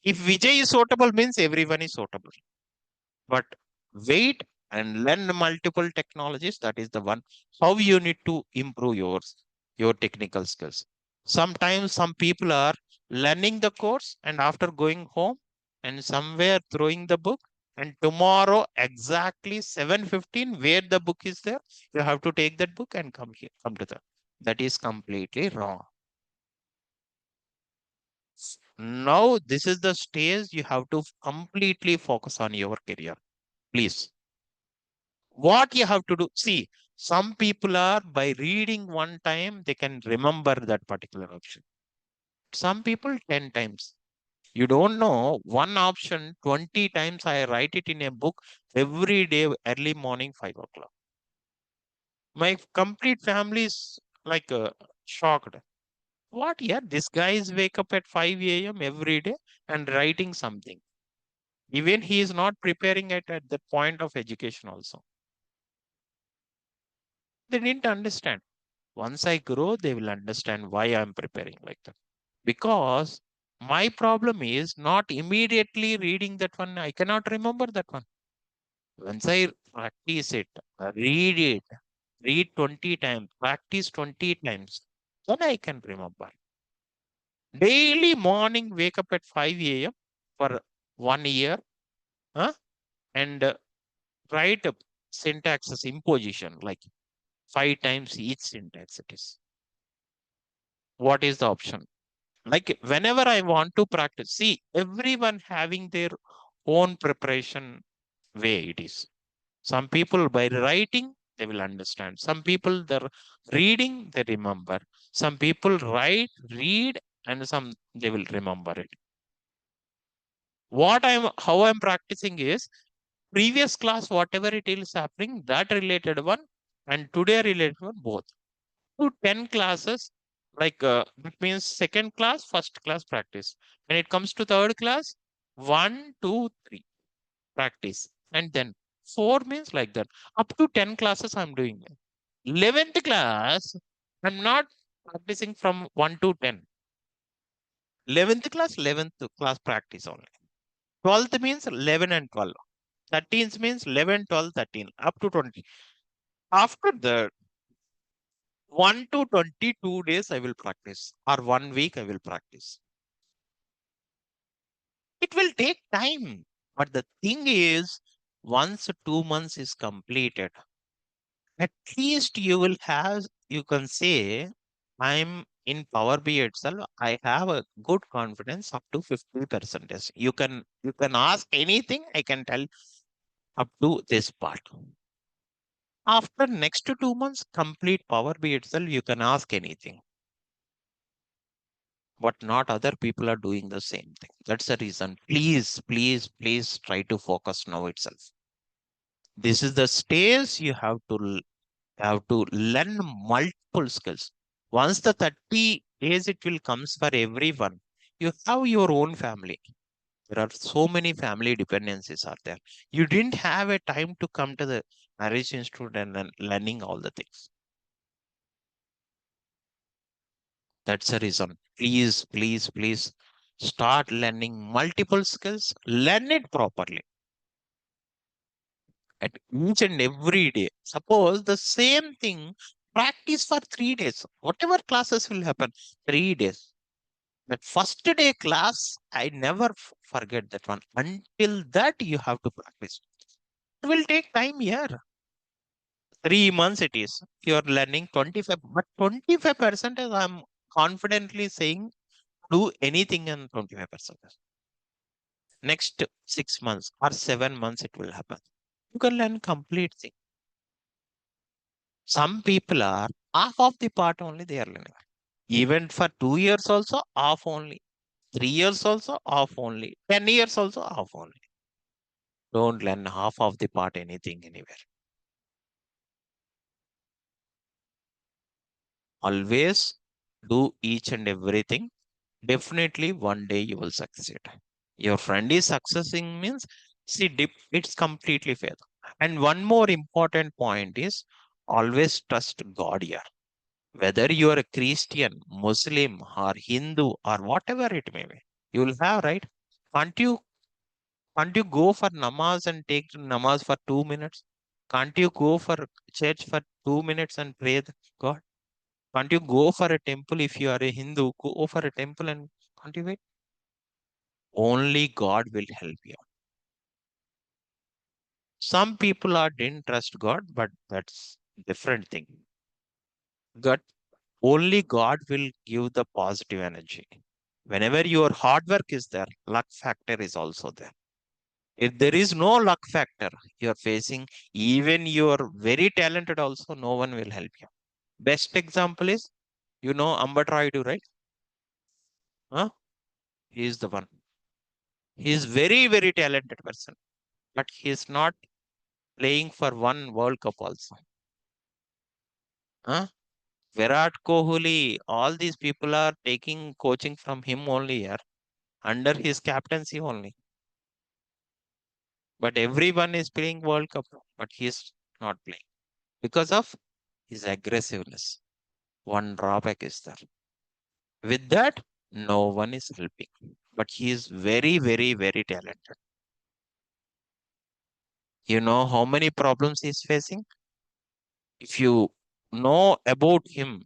If Vijay is suitable means everyone is suitable. But wait and learn multiple technologies. That is the one. How you need to improve your technical skills. Sometimes some people are learning the course and after going home and somewhere throwing the book and tomorrow exactly 7:15 where the book is there, you have to take that book and come here, come to that. That is completely wrong. Now this is the stage you have to completely focus on your career. Please. What you have to do, see, some people are by reading one time, they can remember that particular option. Some people 10 times. You don't know one option 20 times. I write it in a book every day, early morning, 5 o'clock. My complete family is like shocked. What? Yeah, this guy is wake up at 5 a.m. every day and writing something. Even he is not preparing it at the point of education also. They didn't understand. Once I grow, they will understand why I'm preparing like that. Because my problem is not immediately reading that one. I cannot remember that one. Once I practice it, read it, read 20 times, practice 20 times, then I can remember. Daily morning, wake up at 5 a.m. for 1 year, huh? and write a syntax as imposition, like 5 times each syntax it is. What is the option? Like whenever I want to practice, see, everyone having their own preparation way it is. Some people by writing they will understand, some people they're reading they remember, some people write read and some they will remember it. What I'm how I'm practicing is previous class whatever it is happening that related one and today related one both to 10 classes, like that means second class, first class practice. When it comes to third class, one, two, three practice. And then four means like that. Up to 10 classes I'm doing. 11th class, I'm not practicing from 1 to 10. 11th class, 11th class practice only. 12th means 11 and 12. 13th means 11, 12, 13, up to 20. After that, 1 to 22 days I will practice, or 1 week I will practice. It will take time. But the thing is, once 2 months is completed, at least you will have, you can say, I'm in Power BI itself. I have a good confidence up to 50%. You can ask anything, I can tell up to this part. After next 2 months, complete Power BI itself, you can ask anything. But not other people are doing the same thing. That's the reason. Please, please, please try to focus now itself. This is the stage you have to learn multiple skills. Once the 30 days it will comes for everyone. You have your own family. There are so many family dependencies are there. You didn't have a time to come to the marriage institute and learning all the things. That's the reason. Please, please, please start learning multiple skills. Learn it properly at each and every day. Suppose the same thing, practice for 3 days. Whatever classes will happen, 3 days. That first day class, I never forget that one. Until that, you have to practice. It will take time here. 3 months it is. You're learning 25, but 25% is I'm confidently saying do anything in 25%. Next 6 months or 7 months it will happen. You can learn complete thing. Some people are half of the part only they are learning. Even for 2 years also, half only. 3 years also, half only. 10 years also, half only. Don't learn half of the part anything anywhere. Always do each and everything. Definitely one day you will succeed. Your friend is succeeding means see it's completely fair. And one more important point is always trust God here. Whether you are a Christian, Muslim, or Hindu, or whatever it may be, you will have right. Can't you can't you go for namaz and take namaz for 2 minutes? Can't you go for church for 2 minutes and pray the God? Can't you go for a temple if you are a Hindu? Go for a temple and can't you wait? Only God will help you. Some people are didn't trust God, but that's different thing. God, only God will give the positive energy. Whenever your hard work is there, luck factor is also there. If there is no luck factor, you're facing, even you're very talented also, no one will help you. Best example is, Ambat Rayudu, right? Huh? He is the one. He is very, very talented person, but he is not playing for one World Cup also. Huh? Virat Kohli, all these people are taking coaching from him only here, under his captaincy only. But everyone is playing World Cup, but he is not playing because of his aggressiveness. One drawback is there. With that, no one is helping. But he is very, very, very talented. You know how many problems he's facing? If you know about him,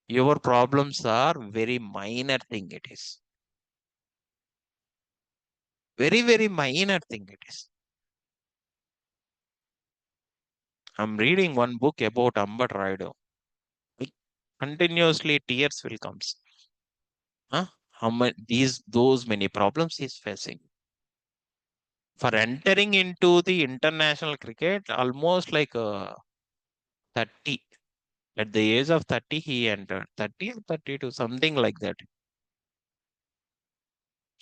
your problems are very minor thing it is. Very, very minor thing it is. I'm reading one book about Ambat Rayudu. Continuously tears will come. Huh? How many those many problems he's facing. For entering into the international cricket, almost like 30. At the age of 30, he entered 30 or 32, something like that.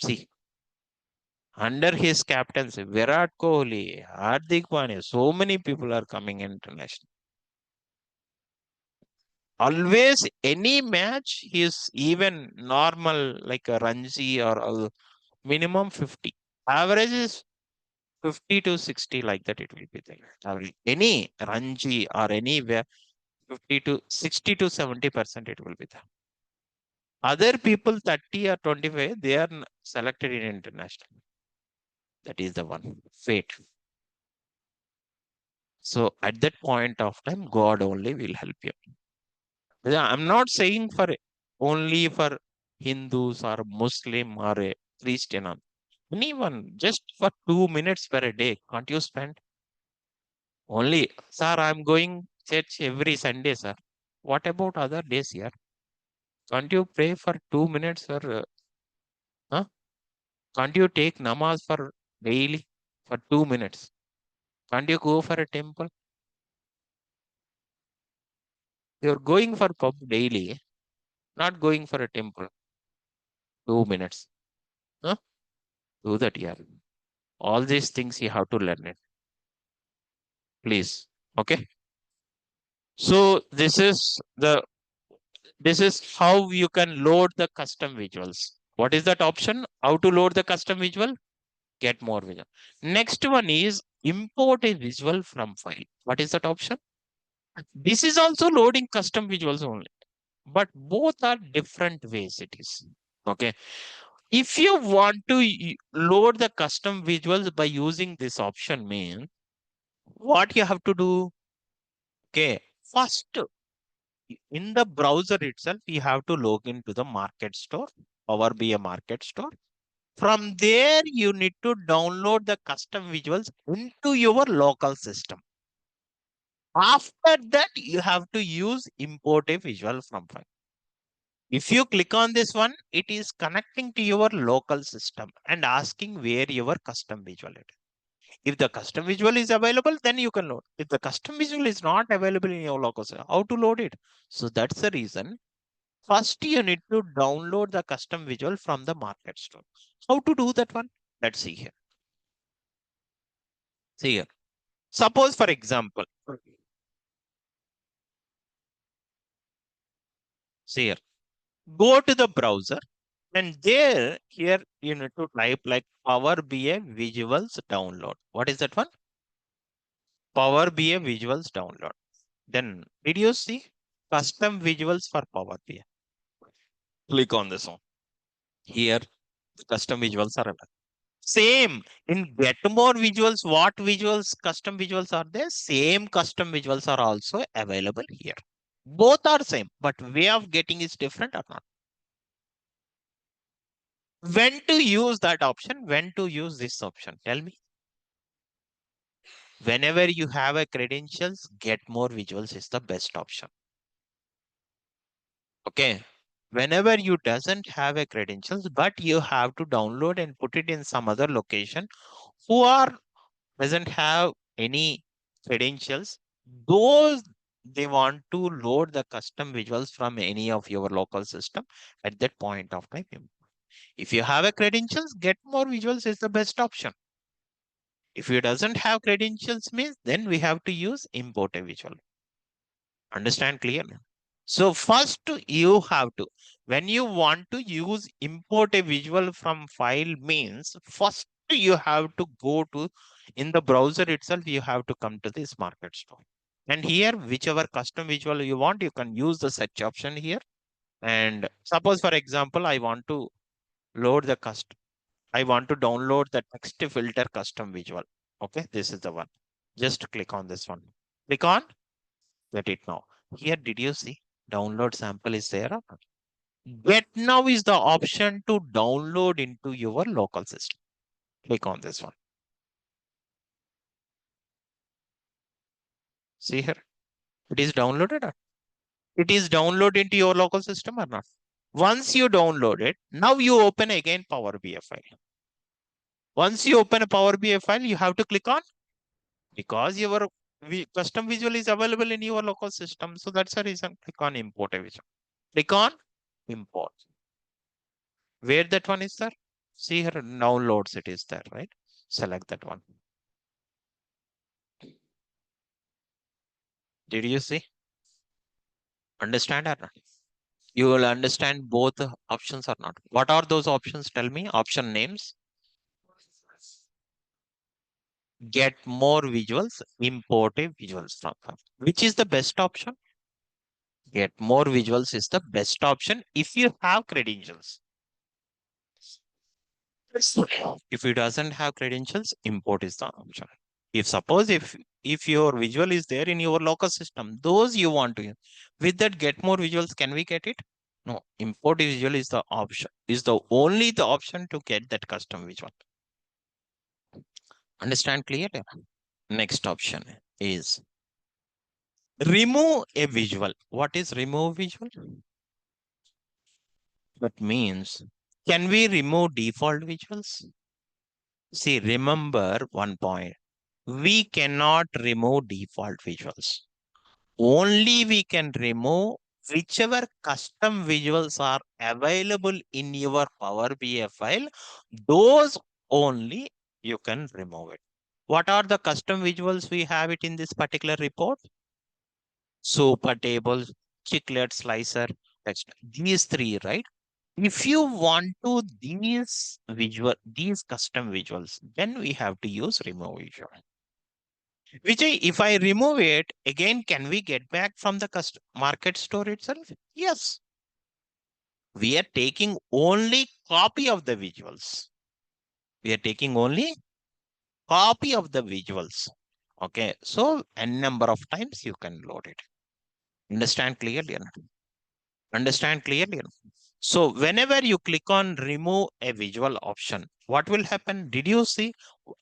See, under his captaincy, Virat Kohli, Hardik Pandya, so many people are coming international. Always, any match, he is even normal, like a Ranji or minimum 50. Average is 50 to 60, like that it will be there. Any Ranji or anywhere, 50 to 60 to 70% it will be there. Other people 30 or 25, they are selected in international. That is the one fate. So at that point of time, God only will help you. Yeah, I'm not saying for only for Hindus or Muslim or a Christian. Anyone, just for 2 minutes per day, can't you spend? Only, sir, I'm going church every Sunday, sir. What about other days here? Can't you pray for 2 minutes or huh? Can't you take namaz for daily for 2 minutes? Can't you go for a temple? You're going for pub daily, not going for a temple. 2 minutes. Huh? Do that, yeah. All these things you have to learn it, please. Okay. So this is how you can load the custom visuals. What is that option? How to load the custom visual? Get more visual. Next one is import a visual from file. What is that option? This is also loading custom visuals only, but both are different ways it is. Okay. If you want to load the custom visuals by using this option, means what you have to do? Okay. First, in the browser itself, you have to log into the market store, Power BI market store. From there, you need to download the custom visuals into your local system. After that, you have to use import a visual from file. If you click on this one, it is connecting to your local system and asking where your custom visual is. If the custom visual is available, then you can load. If the custom visual is not available in your local system, how to load it? So that's the reason. First, you need to download the custom visual from the market store. How to do that one? Let's see here. See here. Suppose, for example, see here, go to the browser and there, here you need to type like Power BI Visuals Download. What is that one? Power BI Visuals Download. Then, did you see custom visuals for Power BI? Click on this one. Here, the custom visuals are available. Same in Get More Visuals. What visuals, custom visuals are there? Same custom visuals are also available here. Both are same, but way of getting is different or not. When to use that option? When to use this option? Tell me. Whenever you have a credentials, Get More Visuals is the best option. Okay. Whenever you doesn't have a credentials, but you have to download and put it in some other location who are doesn't have any credentials, those they want to load the custom visuals from any of your local system at that point of time. If you have a credentials, Get More Visuals is the best option. If you doesn't have credentials means then we have to use import a visual. Understand clearly? So first you have to, when you want to use import a visual from file means first you have to go to in the browser itself, you have to come to this market store. And here, whichever custom visual you want, you can use the search option here. And suppose, for example, I want to load the custom, I want to download the text filter custom visual. Okay, this is the one. Just click on this one. Click on, get it now. Here, did you see download sample is there? Or not? Get now is the option to download into your local system. Click on this one. See here, it is downloaded. Or it is downloaded into your local system or not? Once you download it, now you open again Power BI file. Once you open a Power BI file, you have to click on because your custom visual is available in your local system. So that's the reason. Click on import a visual. Click on import. Where that one is there? See here, downloads it is there, right? Select that one. Did you see? Understand or not? You will understand both options or not. What are those options? Tell me. Option names. Get more visuals, import a visuals from them. Which is the best option? Get more visuals is the best option if you have credentials. If it doesn't have credentials, import is the option. If suppose if your visual is there in your local system, those you want to use. With that get more visuals, can we get it? No. Import visual is the option, is the only the option to get that custom visual. Understand clearly? Next option is remove a visual. What is remove visual? That means, can we remove default visuals? See, remember one point. We cannot remove default visuals. Only we can remove whichever custom visuals are available in your Power BI file. Those only you can remove it. What are the custom visuals we have it in this particular report? Super tables, chiclet slicer, text. These three, right? If you want to these custom visuals, then we have to use remove visual. Vijay, if I remove it, again, can we get back from the market store itself? Yes. We are taking only copy of the visuals. We are taking only copy of the visuals. Okay. So n number of times you can load it. Understand clearly? Understand clearly? So whenever you click on remove a visual option, what will happen? Did you see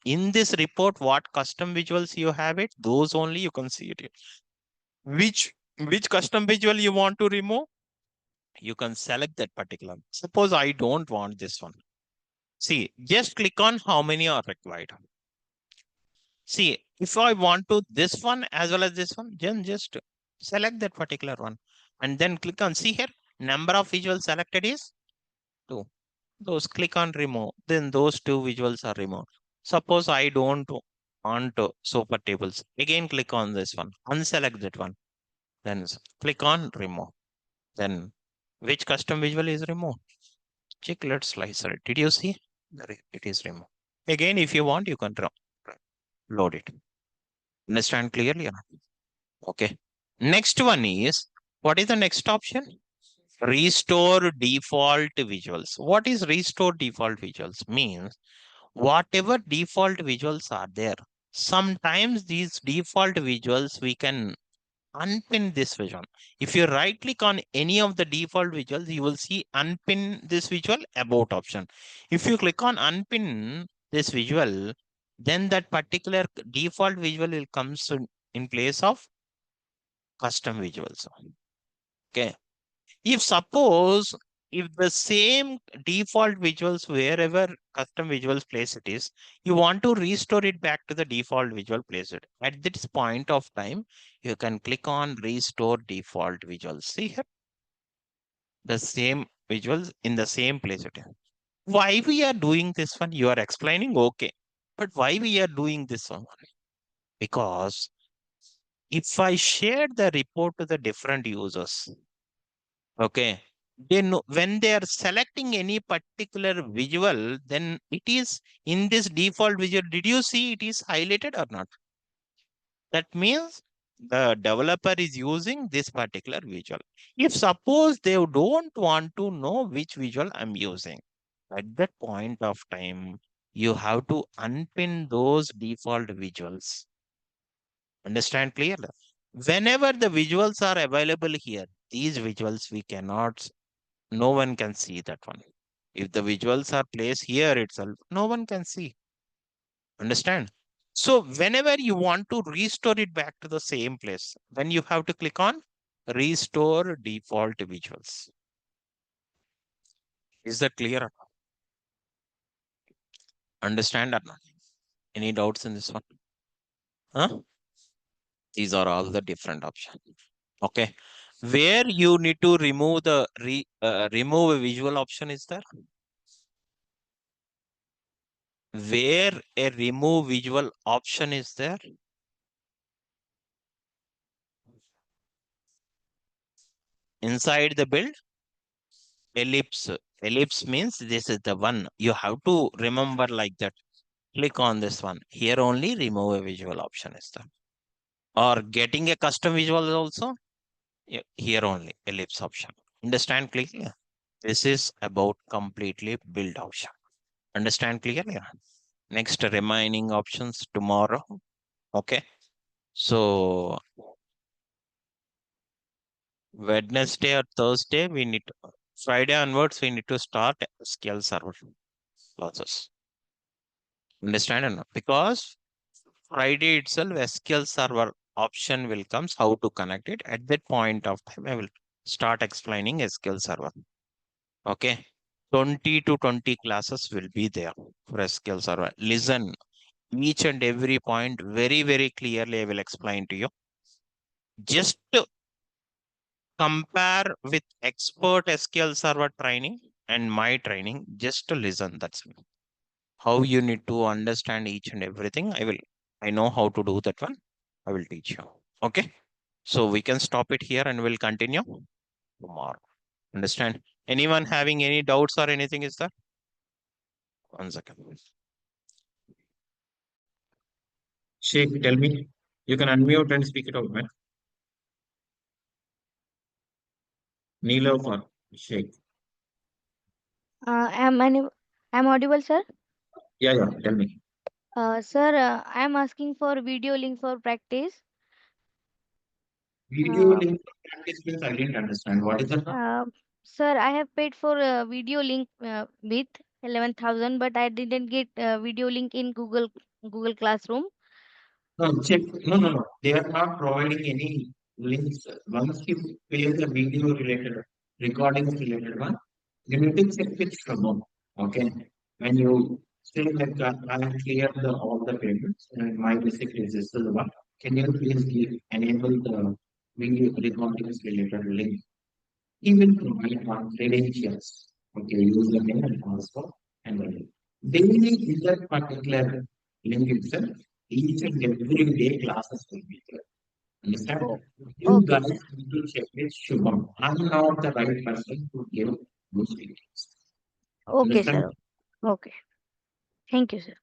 in this report what custom visuals you have it? Those only you can see it. Which custom visual you want to remove? You can select that particular. Suppose I don't want this one. See, just click on how many are required. See, if I want to this one as well as this one, then just select that particular one and then click on, see here, number of visuals selected is 2. Those click on remove, then those 2 visuals are removed. Suppose I don't want super tables. Again, click on this one, unselect that one, then click on remove. Then which custom visual is removed? Chiclet slicer. Did you see? It is removed. Again, if you want, you can load it. Understand clearly? Or not? Okay. Next one is, what is the next option? Restore default visuals. What is restore default visuals? Means whatever default visuals are there, sometimes these default visuals we can unpin this visual. If you right click on any of the default visuals, you will see unpin this visual about option. If you click on unpin this visual, then that particular default visual will come in place of custom visuals. Okay. If suppose if the same default visuals wherever custom visuals place it is, you want to restore it back to the default visual place it. At this point of time, you can click on restore default visuals. See here, the same visuals in the same place it is. Why we are doing this one? You are explaining, okay. But why we are doing this one? Because if I share the report to the different users, okay, they know when they are selecting any particular visual, then it is in this default visual. Did you see it is highlighted or not? That means the developer is using this particular visual. If suppose they don't want to know which visual I'm using, at that point of time, you have to unpin those default visuals. Understand clearly? Whenever the visuals are available here, these visuals we cannot, no one can see that one. If the visuals are placed here itself, no one can see. Understand? So whenever you want to restore it back to the same place, then you have to click on restore default visuals. Is that clear? Understand or not? Any doubts in this one? Huh? These are all the different options. Okay. Where you need to remove the remove a visual option is there? Where a remove visual option is there? Inside the build? Ellipse. Ellipse means this is the one. You have to remember like that. Click on this one. Here only remove a visual option is there. Or getting a custom visual also. Here only ellipse option. Understand clearly? This is about completely build option. Understand clearly? Next remaining options tomorrow. Okay. So Wednesday or Thursday, Friday onwards, we need to start SQL Server classes. Understand or not? Because Friday itself, SQL Server option will comes how to connect it. At that point of time, I will start explaining SQL Server. Okay. 20 to 20 classes will be there for SQL Server. Listen, each and every point very, very clearly I will explain to you. Just compare with expert SQL Server training and my training. Just to listen. That's it. How you need to understand each and everything. I know how to do that one. I will teach you. Okay. So we can stop it here and we'll continue tomorrow. Understand? Anyone having any doubts or anything is there? One second. Sheikh, tell me. You can unmute and speak it out, man. Neelofer, Sheikh. I'm audible, sir. Yeah, yeah, tell me. Sir, I'm asking for video link for practice. Video Uh, link practice means I didn't understand. What is that? uh, Sir, I have paid for a video link with 11,000, but I didn't get video link in Google Classroom. No, check. No, no, no. They are not providing any links. Once you pay the video related, recordings related one, you need to check with someone. Okay. When you say like I have cleared all the payments and my basic is this is the one, can you please enable the video recordings related link? He will provide one credentials. Okay, username and password and the link. Daily in that particular link itself, each and every day classes will be there. Understand? Oh, You okay, guys sir. need to check with Shubham. I'm not the right person to give those details. Okay, Understand? sir. Okay. Thank you, sir.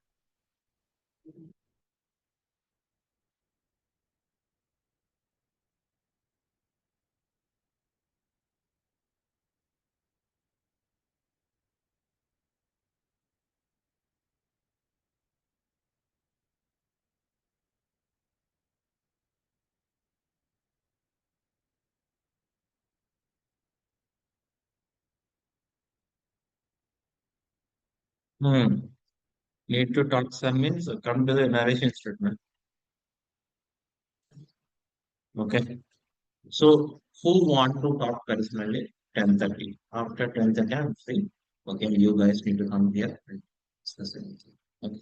Hmm. Need to talk some means come to the narration statement. Okay. So who want to talk personally? 10:30. After 10:30, I'm free. Okay, you guys need to come here and discuss anything. Okay.